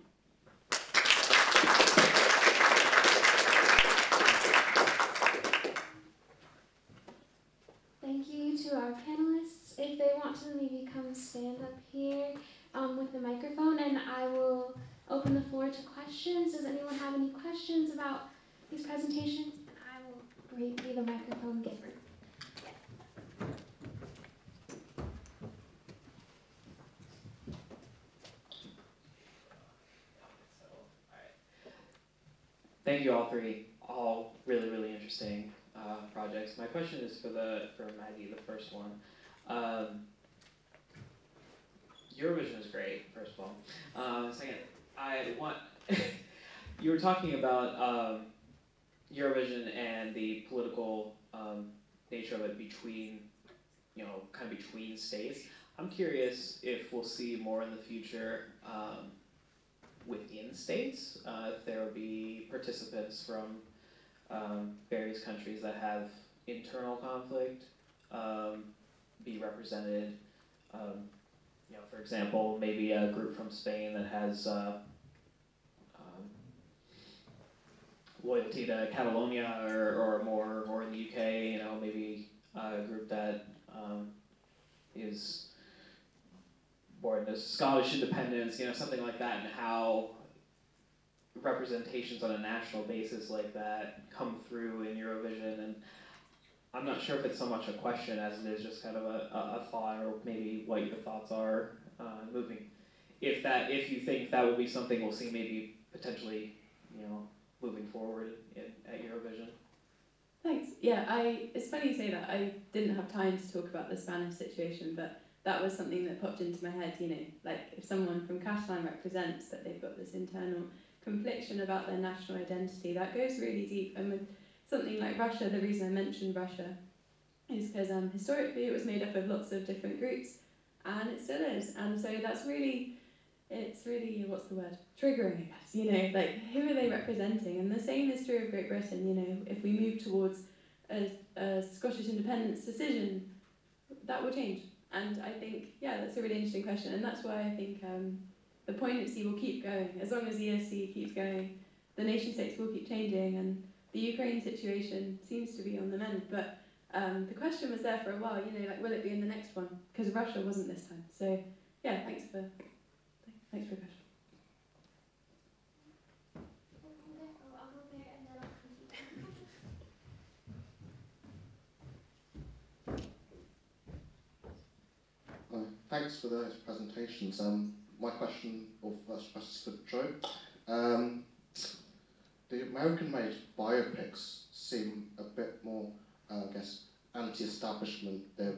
Thank you to our panelists. If they want to maybe come stand up here with the microphone, and I will open the floor to questions. Does anyone have any questions about these presentations? I will be the microphone giver. Thank you all three. All really, really interesting projects. My question is for Maggie, the first one. Eurovision is great, first of all. Second, I want you were talking about Eurovision and the political nature of it between, kind of between states. I'm curious if we'll see more in the future within states, if there will be participants from various countries that have internal conflict be represented. For example, maybe a group from Spain that has loyalty to Catalonia or more in the UK, maybe a group that is more into Scottish independence, something like that, and how representations on a national basis like that come through in Eurovision. And I'm not sure if it's so much a question as it is just kind of a thought, or maybe what your thoughts are moving. If you think that will be something we'll see maybe potentially, moving forward at Eurovision. Thanks. Yeah, it's funny you say that. I didn't have time to talk about the Spanish situation, but that was something that popped into my head, like if someone from Catalan represents that they've got this internal confliction about their national identity, that goes really deep. And with something like Russia, the reason I mentioned Russia is because historically it was made up of lots of different groups, and it still is. And so it's really, what's the word? Triggering, I guess, like who are they representing? And the same is true of Great Britain, if we move towards a Scottish independence decision, that will change. And I think, that's a really interesting question, and that's why I think the poignancy will keep going. As long as the ESC keeps going, the nation states will keep changing, and the Ukraine situation seems to be on the mend. But the question was there for a while, like will it be in the next one? Because Russia wasn't this time. So thanks for the question. Thanks for those presentations. My question, or first question for Joe. The American-made biopics seem a bit more, anti-establishment. They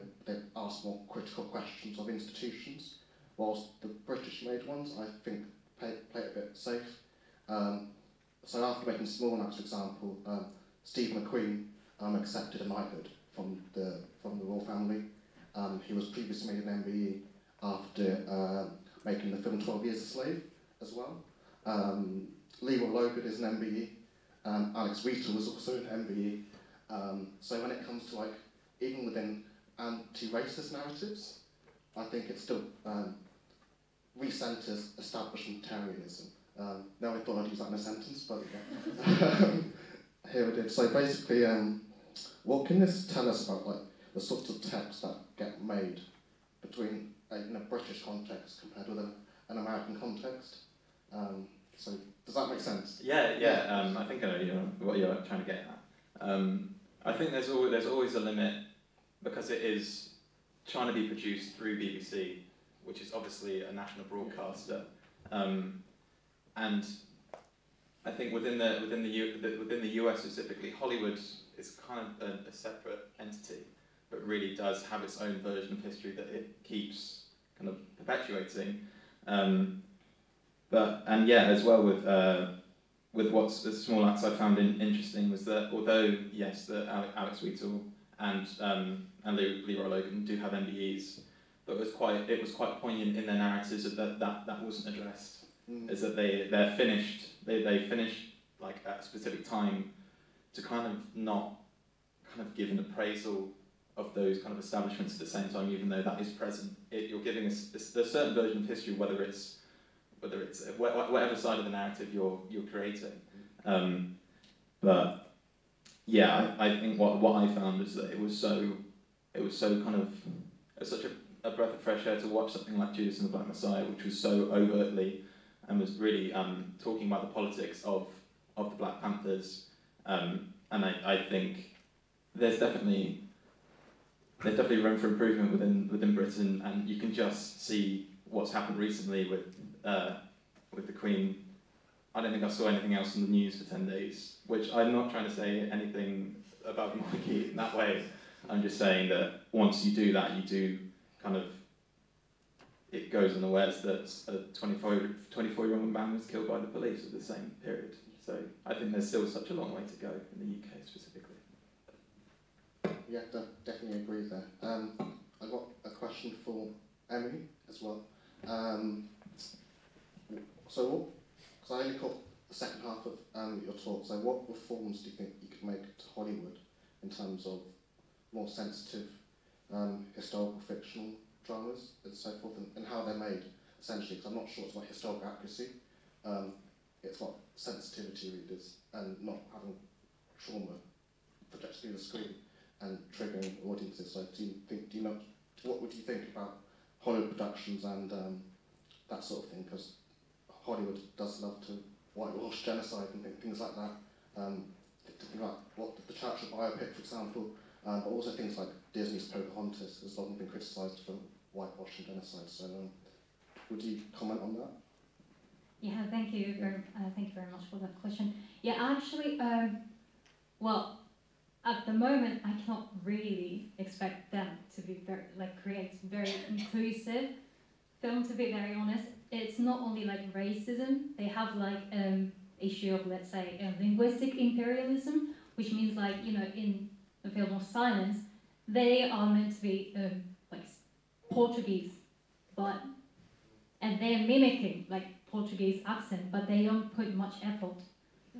ask more critical questions of institutions, whilst the British-made ones, I think, play it a bit safe. So after making small amounts, for example, Steve McQueen accepted a knighthood from the royal family. He was previously made an MBE after making the film 12 Years a Slave as well. Leroy Logan is an MBE. Alex Wheaton was also an MBE. So when it comes to even within anti-racist narratives, I think it still re-centres establishmentarianism. Now I thought I'd use that in a sentence, but here it is. So basically, what can this tell us about the sorts of texts that get made between in a British context compared with an American context? So does that make sense? Yeah. I think I know what you're trying to get at. I think there's always a limit, because it is trying to be produced through BBC, which is obviously a national broadcaster, and I think within the US specifically, Hollywood is kind of a separate entity, but really does have its own version of history that it keeps kind of perpetuating. And yeah, as well with what's the small acts I found interesting was that although yes, that Alex Wheatle and Leroy Logan do have MBEs, but it was quite poignant in their narratives that wasn't addressed. Is that they finished like at a specific time to kind of not kind of give an appraisal of those kind of establishments at the same time, even though that is present. You're giving us a certain version of history, whether it's whatever side of the narrative you're creating. But yeah, I think what I found is that it was so kind of such a breath of fresh air to watch something like Judas and the Black Messiah, which was so overtly and was really talking about the politics of the Black Panthers. And I think there's definitely room for improvement within Britain, and you can just see what's happened recently with the Queen. I don't think I saw anything else in the news for 10 days, which I'm not trying to say anything about the monarchy in that way. I'm just saying that once you do that, you do kind of, it goes unawares that a 24-year-old man was killed by the police at the same period. So I think there's still such a long way to go in the UK specifically. Yeah, definitely agree there. I've got a question for Emily as well. So I only caught the second half of your talk, so what reforms do you think you could make to Hollywood in terms of more sensitive historical fictional dramas and so forth, and how they're made, essentially, because I'm not sure it's about historical accuracy, it's what sensitivity readers and not having trauma projected through the screen and triggering audiences. So what would you think about Hollywood productions and that sort of thing? Because Hollywood does love to whitewash genocide and things like that. Think about what the Churchill biopic, for example, but also things like Disney's Pocahontas has often been criticised for whitewashing genocide. So would you comment on that? Yeah, thank you very much for that question. Yeah, actually, well, at the moment, I cannot really expect them to be create very inclusive film. To be very honest, it's not only like racism. They have issue of, let's say, linguistic imperialism, which means in the film of Silence, they are meant to be Portuguese, and they're mimicking Portuguese accent, but they don't put much effort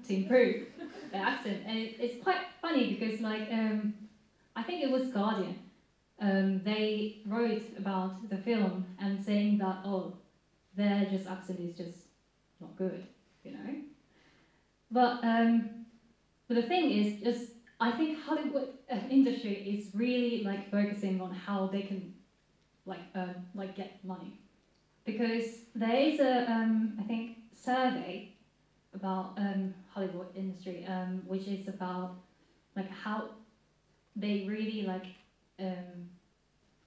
to improve their accent, and it's quite funny because I think it was Guardian. They wrote about the film and saying that their accent is just not good, But the thing is, I think Hollywood industry is really focusing on how they can get money, because there is a I think survey about Hollywood industry, which is about how they really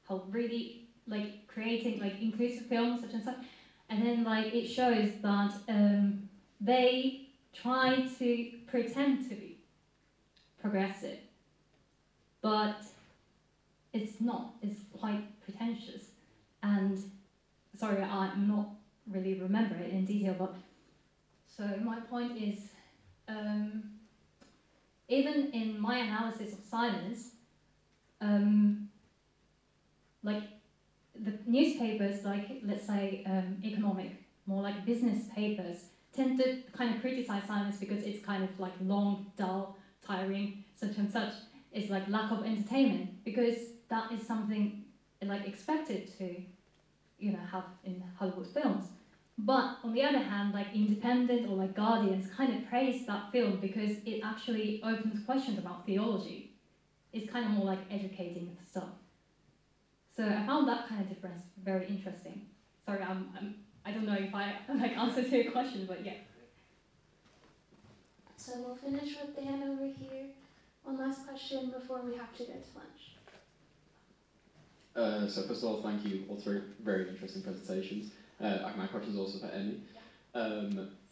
how really creating inclusive films such and such, and then it shows that they try to pretend to be progressive, but it's not. It's quite pretentious, and sorry, I'm not really remember it in detail, but so my point is, even in my analysis of Silence, the newspapers, let's say economic, more business papers, tend to kind of criticize Silence because it's kind of long, dull, tiring, such and such. It's lack of entertainment, because that is something expected to have in Hollywood films. But on the other hand, Independent or Guardians kind of praise that film because it actually opens questions about theology. It's kind of more educating stuff. So I found that kind of difference very interesting. Sorry, I don't know if I answered your question, but yeah. So we'll finish with Dan over here. One last question before we have to go to lunch. So first of all, thank you all three. Very interesting presentations. My question is also for Emmy.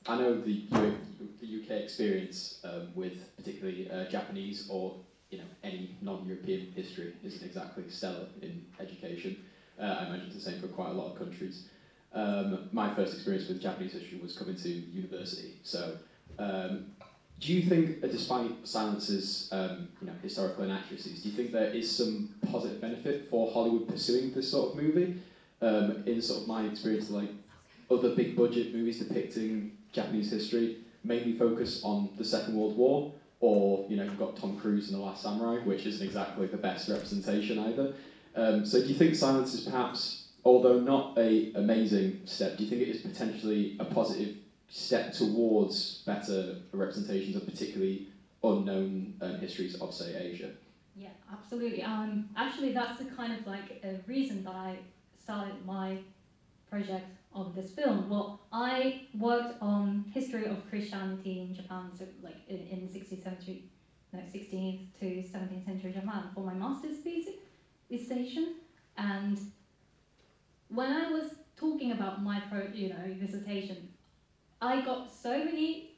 I know the UK experience with particularly Japanese or any non-European history isn't exactly stellar in education. I imagine it's the same for quite a lot of countries. My first experience with Japanese history was coming to university. So, do you think, despite Silence's historical inaccuracies, do you think there is some positive benefit for Hollywood pursuing this sort of movie? In sort of my experience, like other big budget movies depicting Japanese history mainly focus on the Second World War, or you've got Tom Cruise in The Last Samurai, which isn't exactly the best representation either. So do you think Silence is perhaps, although not an amazing step, do you think it is potentially a positive step towards better representations of particularly unknown histories of, say, Asia? Yeah, absolutely. Actually, that's the kind of like reason that I started my project on this film. Well, I worked on history of Christianity in Japan, so like in 16th to 17th century Japan for my master's thesis dissertation. And when I was talking about my dissertation, I got so many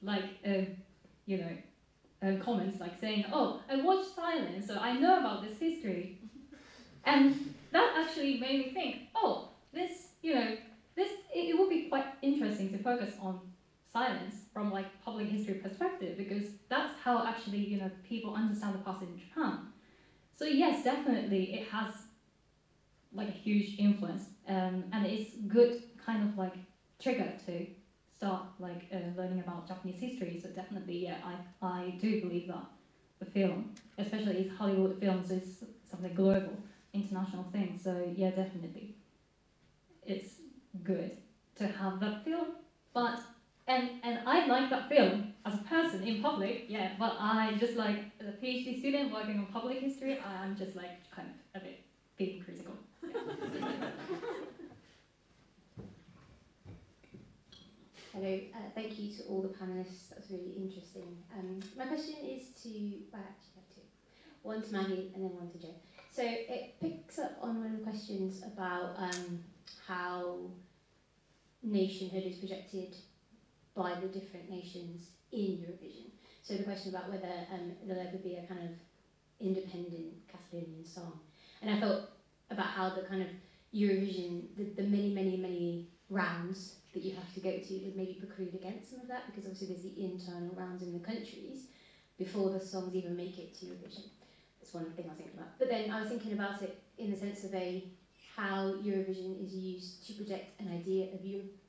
comments like saying, "Oh, I watched Silence, so I know about this history," and that actually made me think, "Oh, it would be quite interesting to focus on Silence from like public history perspective, because that's how actually people understand the past in Japan." So yes, definitely it has like a huge influence, and it's good kind of like trigger to start like learning about Japanese history. So definitely, yeah, I do believe that the film, especially Hollywood films, is something global, international thing. So yeah, definitely, it's good to have that film. But and I like that film as a person in public, yeah. But I just like as a PhD student working on public history, I'm just like kind of a bit being critical. Hello, thank you to all the panellists. That was really interesting. My question is to, I actually have two. One to Maggie and then one to Joe. So it picks up on one of the questions about how nationhood is projected by the different nations in Eurovision. So the question about whether there could be a kind of independent Catalonian song. And I thought about how the kind of Eurovision, the many rounds that you have to go to would maybe preclude against some of that, because obviously there's the internal rounds in the countries before the songs even make it to Eurovision. That's one thing I was thinking about. But then I was thinking about it in the sense of how Eurovision is used to project an idea of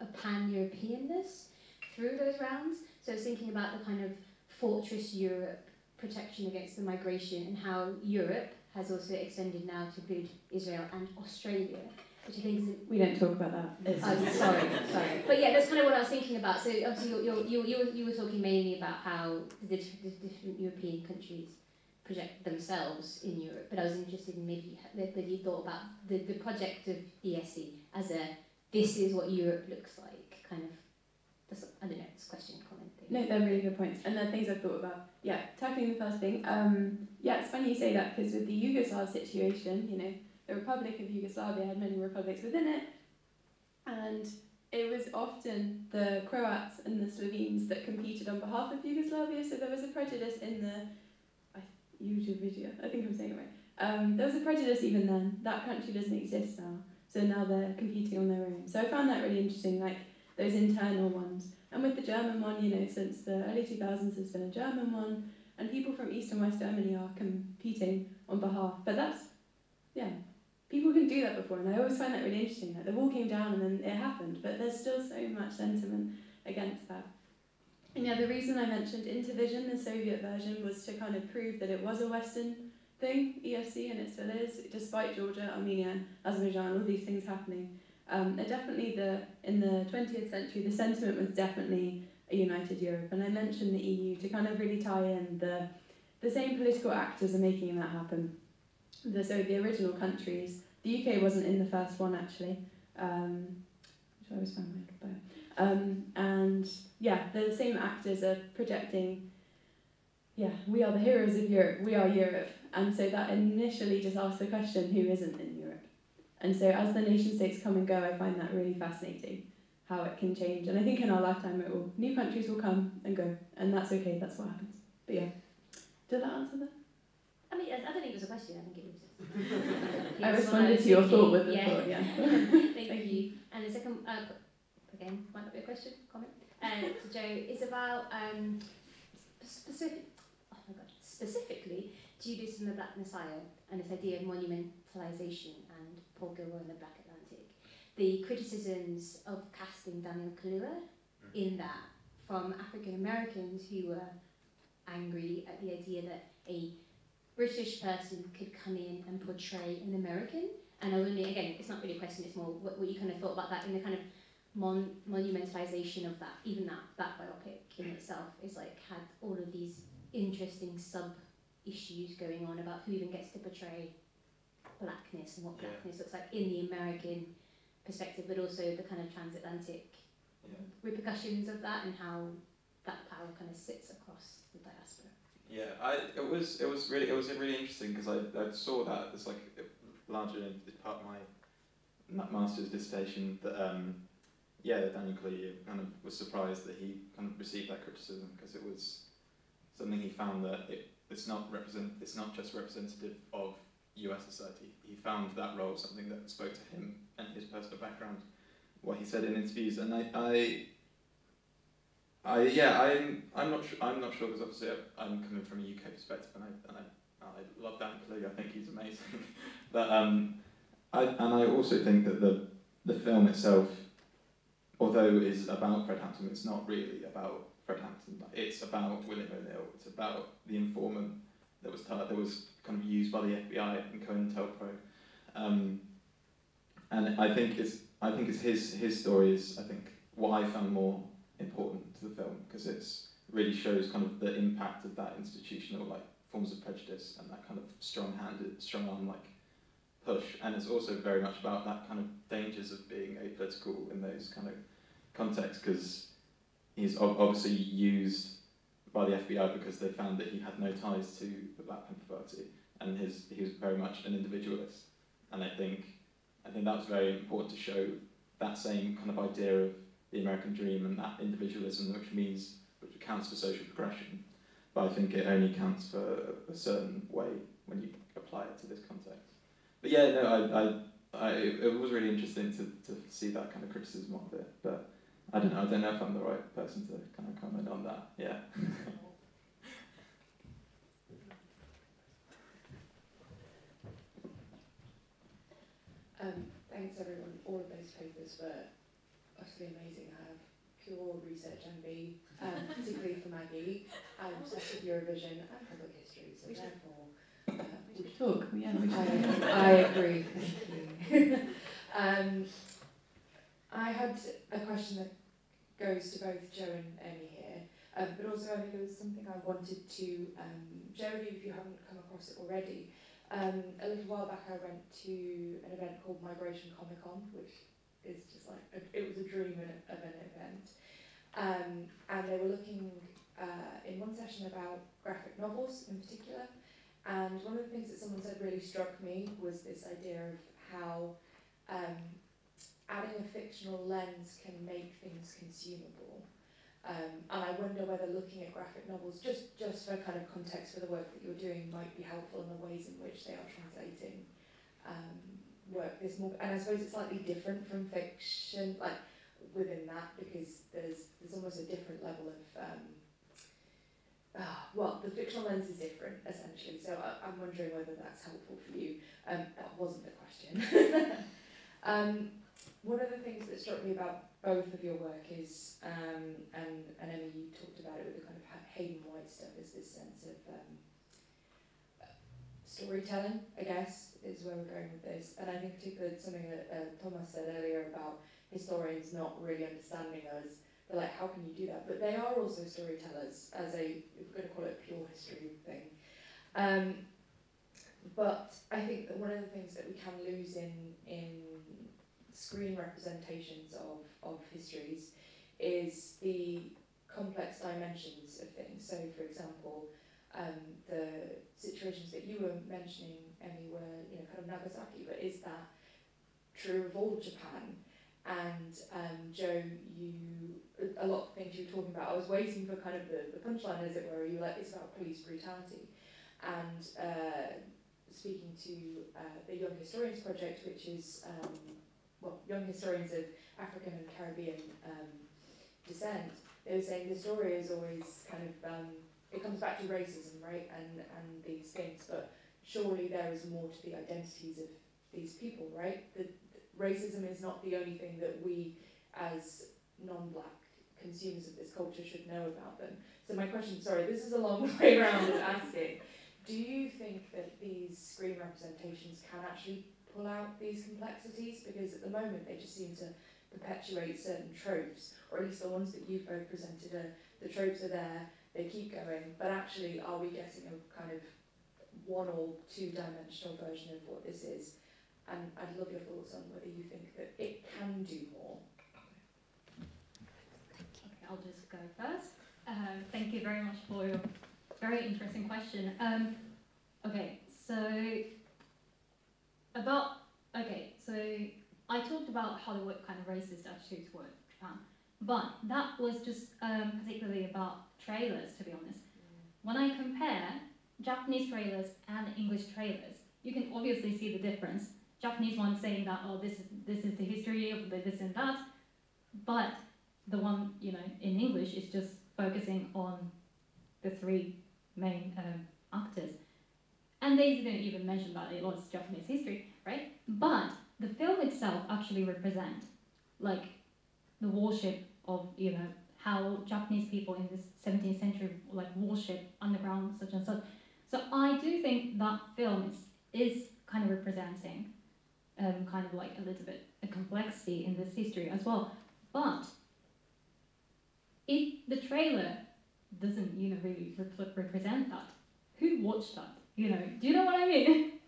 a pan-Europeanness through those rounds. So I was thinking about the kind of fortress Europe protection against the migration, and how Europe has also extended now to include Israel and Australia, which I think is... We don't talk about that. Sorry. But yeah, that's kind of what I was thinking about. So obviously you were talking mainly about how the different European countries project themselves in Europe, but I was interested in maybe whether you thought about the project of ESC as this is what Europe looks like, kind of, I don't know, it's a question, comment thing. No, they're really good points, and they're things I've thought about. Yeah, tackling the first thing, yeah, it's funny you say that, because with the Yugoslav situation, the Republic of Yugoslavia had many republics within it, and it was often the Croats and the Slovenes that competed on behalf of Yugoslavia, so there was a prejudice in the Eurovision, I think I'm saying it right. There was a prejudice even then. That country doesn't exist now, so now they're competing on their own. So I found that really interesting, like those internal ones. And with the German one, since the early 2000s there's been a German one, and people from East and West Germany are competing on behalf. But that's, yeah, people can do that before, and I always find that really interesting. Like the wall came down and then it happened, but there's still so much sentiment against that. And yeah, the reason I mentioned Intervision, the Soviet version, was to kind of prove that it was a Western thing, ESC, and it still is, despite Georgia, Armenia, Azerbaijan, all these things happening. Definitely in the 20th century, the sentiment was definitely a united Europe, and I mentioned the EU to kind of really tie in the same political actors are making that happen. So the original countries, the UK wasn't in the first one actually, which I always found weird, and yeah, the same actors are projecting, yeah, we are the heroes of Europe, we are Europe, and so that initially just asked the question, who isn't in Europe? And so as the nation states come and go, I find that really fascinating, how it can change. And I think in our lifetime, new countries will come and go, and that's okay, that's what happens. But yeah, did that answer that? I mean, I don't think it was a question, I think it was I responded to your thought with the yeah. thought, yeah. Thank you. And the second, again, might not be a question, comment, to Joe, is about specifically Judas and the Black Messiah and this idea of monumentalization and Paul Gilroy and the Black Atlantic. The criticisms of casting Daniel Kaluuya in that from African Americans who were angry at the idea that a British person could come in and portray an American. And I wonder, again, it's not really a question, it's more what you kind of thought about that in the kind of monumentalization of that, even that biopic in itself is like had all of these interesting sub-issues going on about who even gets to portray blackness and what blackness looks like in the American perspective, but also the kind of transatlantic repercussions of that and how that power kind of sits across the diaspora. Yeah, it was really interesting because I saw that as like largely as part of my master's dissertation that that Daniel Kaluuya kind of was surprised that he kind of received that criticism because it was something he found that it's not just representative of US society. He found that role something that spoke to him and his personal background, what he said in interviews, and I'm not sure because obviously I'm coming from a UK perspective and I love Daniel Kaluuya. I think he's amazing, but I also think that the film itself, although it is about Fred Hampton, it's not really about Fred Hampton. It's about William O'Neill. It's about the informant that was kind of used by the FBI and COINTELPRO, and I think it's his story is what I found more important to the film because it's really shows kind of the impact of that institutional like forms of prejudice and that kind of strong arm like push, and it's also very much about that kind of dangers of being apolitical in those kind of contexts because he's obviously used by the FBI because they found that he had no ties to the Black Panther Party and he was very much an individualist, and I think that was very important to show that same kind of idea of the American dream and that individualism which counts for social progression, but I think it only counts for a certain way when you apply it to this context. But yeah, no, it was really interesting to see that kind of criticism of it, but I don't know if I'm the right person to kind of comment on that. Yeah. Thanks everyone. All of those papers were utterly amazing. I have pure research envy, particularly for Maggie. I'm obsessed with Eurovision and public history, so therefore we should talk. Yeah, I agree. Thank you. I had a question that goes to both Joe and Emmy here, but also I mean, there was something I wanted to share with you if you haven't come across it already. A little while back I went to an event called Migration Comic Con, which is just like, it was a dream of an event. And they were looking in one session about graphic novels in particular, and one of the things that someone said really struck me was this idea of how adding a fictional lens can make things consumable. And I wonder whether looking at graphic novels, just for kind of context for the work that you're doing, might be helpful in the ways in which they are translating work this more. And I suppose it's slightly different from fiction, like within that, because there's almost a different level of well, the fictional lens is different essentially. So I'm wondering whether that's helpful for you. That wasn't the question. One of the things that struck me about both of your work is, and Emmy, you talked about it with the kind of Hayden White stuff, is this sense of storytelling, I guess, is where we're going with this. And I think particularly something that Thomas said earlier about historians not really understanding us. They're like, how can you do that? But they are also storytellers, as if we're going to call it a pure history thing. But I think that one of the things that we can lose in screen representations of histories is the complex dimensions of things. So, for example, the situations that you were mentioning, Emmy, were kind of Nagasaki, but is that true of all Japan. And Joe, a lot of things you were talking about, I was waiting for kind of the punchline, as it were. You were like, it's about police brutality. And speaking to the Young Historians Project, which is, young historians of African and Caribbean descent, they were saying the story is always kind of, it comes back to racism, right, and these things, but surely there is more to the identities of these people, right? Racism is not the only thing that we, as non-black consumers of this culture, should know about them. So my question, sorry, this is a long way around of asking, do you think that these screen representations can actually pull out these complexities? Because at the moment they just seem to perpetuate certain tropes, or at least the ones that you've both presented are, the tropes are there, they keep going, but actually are we getting a kind of one or two-dimensional version of what this is? And I'd love your thoughts on whether you think that it can do more. Okay, I'll just go first. Thank you very much for your very interesting question. Okay, so I talked about Hollywood kind of racist attitudes toward Japan, but that was just particularly about trailers, to be honest. When I compare Japanese trailers and English trailers, you can obviously see the difference. Japanese one saying that, oh, this is the history of this and that, but the one, you know, in English is just focusing on the three main actors. And they didn't even mention that it was Japanese history, right? But the film itself actually represents, like, the worship of, you know, how Japanese people in this 17th century, like, worship underground, such and such. So I do think that film is kind of representing kind of like a little bit a complexity in this history as well. But if the trailer doesn't, you know, really represent that, who watched that? You know, do you know what I mean?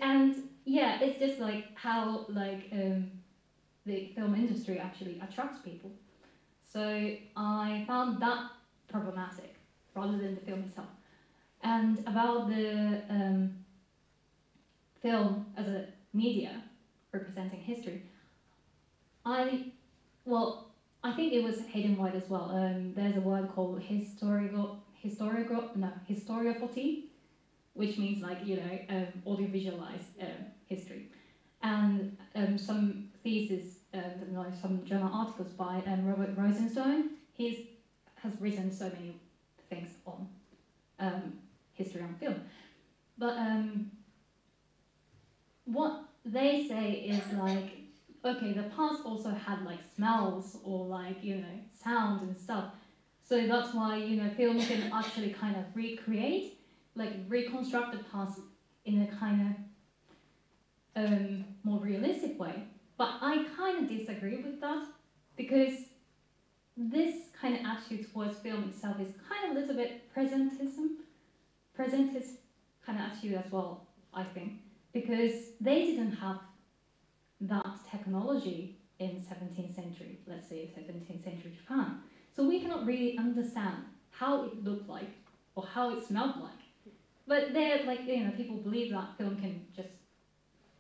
And yeah, it's just like how like the film industry actually attracts people. So I found that problematic rather than the film itself. And about the film as a media representing history, I think it was Hayden White as well. There's a word called historiography, which means like, you know, audiovisualized history. And some thesis, some journal articles by Robert Rosenstone, he has written so many things on history on film. But what they say is like, okay, the past also had like smells or like, you know, sound and stuff. So that's why, you know, film can actually kind of recreate, like reconstruct the past in a kind of more realistic way. But I kind of disagree with that, because this kind of attitude towards film itself is kind of a little bit presentist kind of attitude as well, I think, because they didn't have that technology in 17th century, let's say 17th century Japan. So we cannot really understand how it looked like or how it smelled like. But they're like, you know, people believe that film can just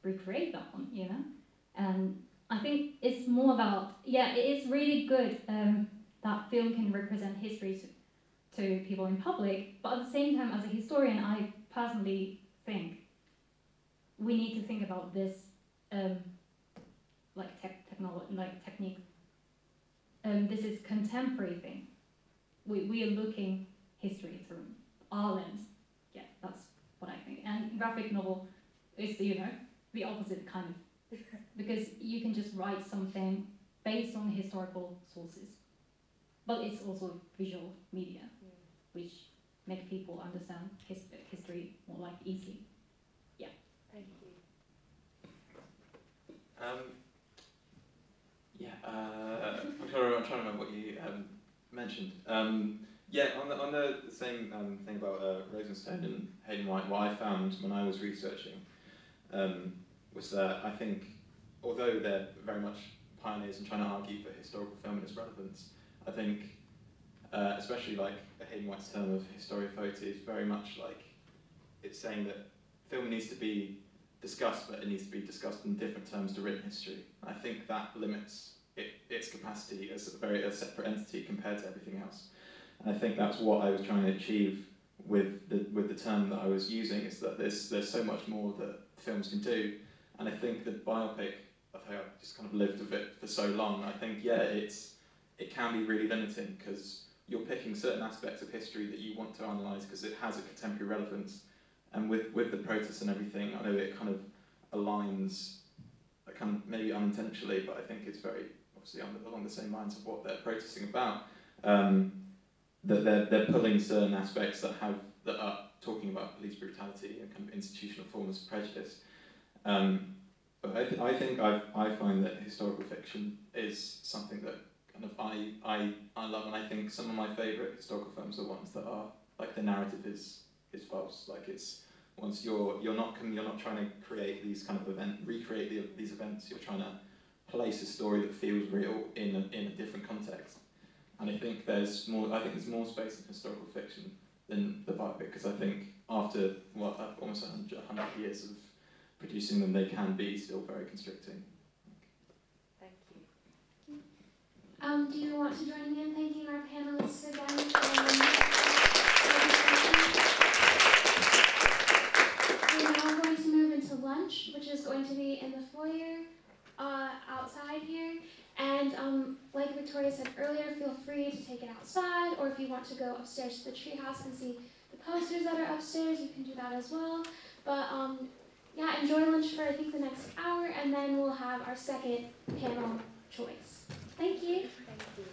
recreate that one, you know? And I think it's more about, yeah, it is really good that film can represent history to people in public, but at the same time, as a historian, I personally think we need to think about this technique. This is contemporary thing. We are looking history through our lens. Yeah, that's what I think. And graphic novel is, you know, the opposite kind of, because you can just write something based on historical sources, but it's also visual media, which make people understand history more like easily. Yeah. Thank you. I'm trying to remember what you mentioned. Yeah, on the same thing about Rosenstone and Hayden White, what I found when I was researching was that I think, although they're very much pioneers in trying to argue for historical feminist relevance, I think, especially like Hayden White's term of historiophobia is very much like, it's saying that film needs to be discussed, but it needs to be discussed in different terms to written history. And I think that limits its capacity as a separate entity compared to everything else. And I think that's what I was trying to achieve with the term that I was using, is that there's so much more that films can do. And I think the biopic of how I've just kind of lived with it for so long, I think, yeah, it can be really limiting, because you're picking certain aspects of history that you want to analyse because it has a contemporary relevance. And with the protests and everything, I know it kind of aligns, kind of maybe unintentionally, but I think it's very obviously along the same lines of what they're protesting about. That they're pulling certain aspects that are talking about police brutality and kind of institutional forms of prejudice. But I think I find that historical fiction is something that kind of I love, and I think some of my favourite historical films are ones that are like the narrative is false. Like it's once you're not trying to create these kind of recreate these events. You're trying to place a story that feels real in a different context. And I think there's more space in historical fiction than the biopic, because I think after almost 100 years of producing them, they can be still very constricting. Thank you. Do you want to join me in thanking our panelists again? We're now going to move into lunch, which is going to be in the foyer outside here. And like Victoria said earlier, feel free to take it outside, or if you want to go upstairs to the treehouse and see the posters that are upstairs, you can do that as well. But yeah, enjoy lunch for I think the next hour, and then we'll have our second panel choice. Thank you. Thank you.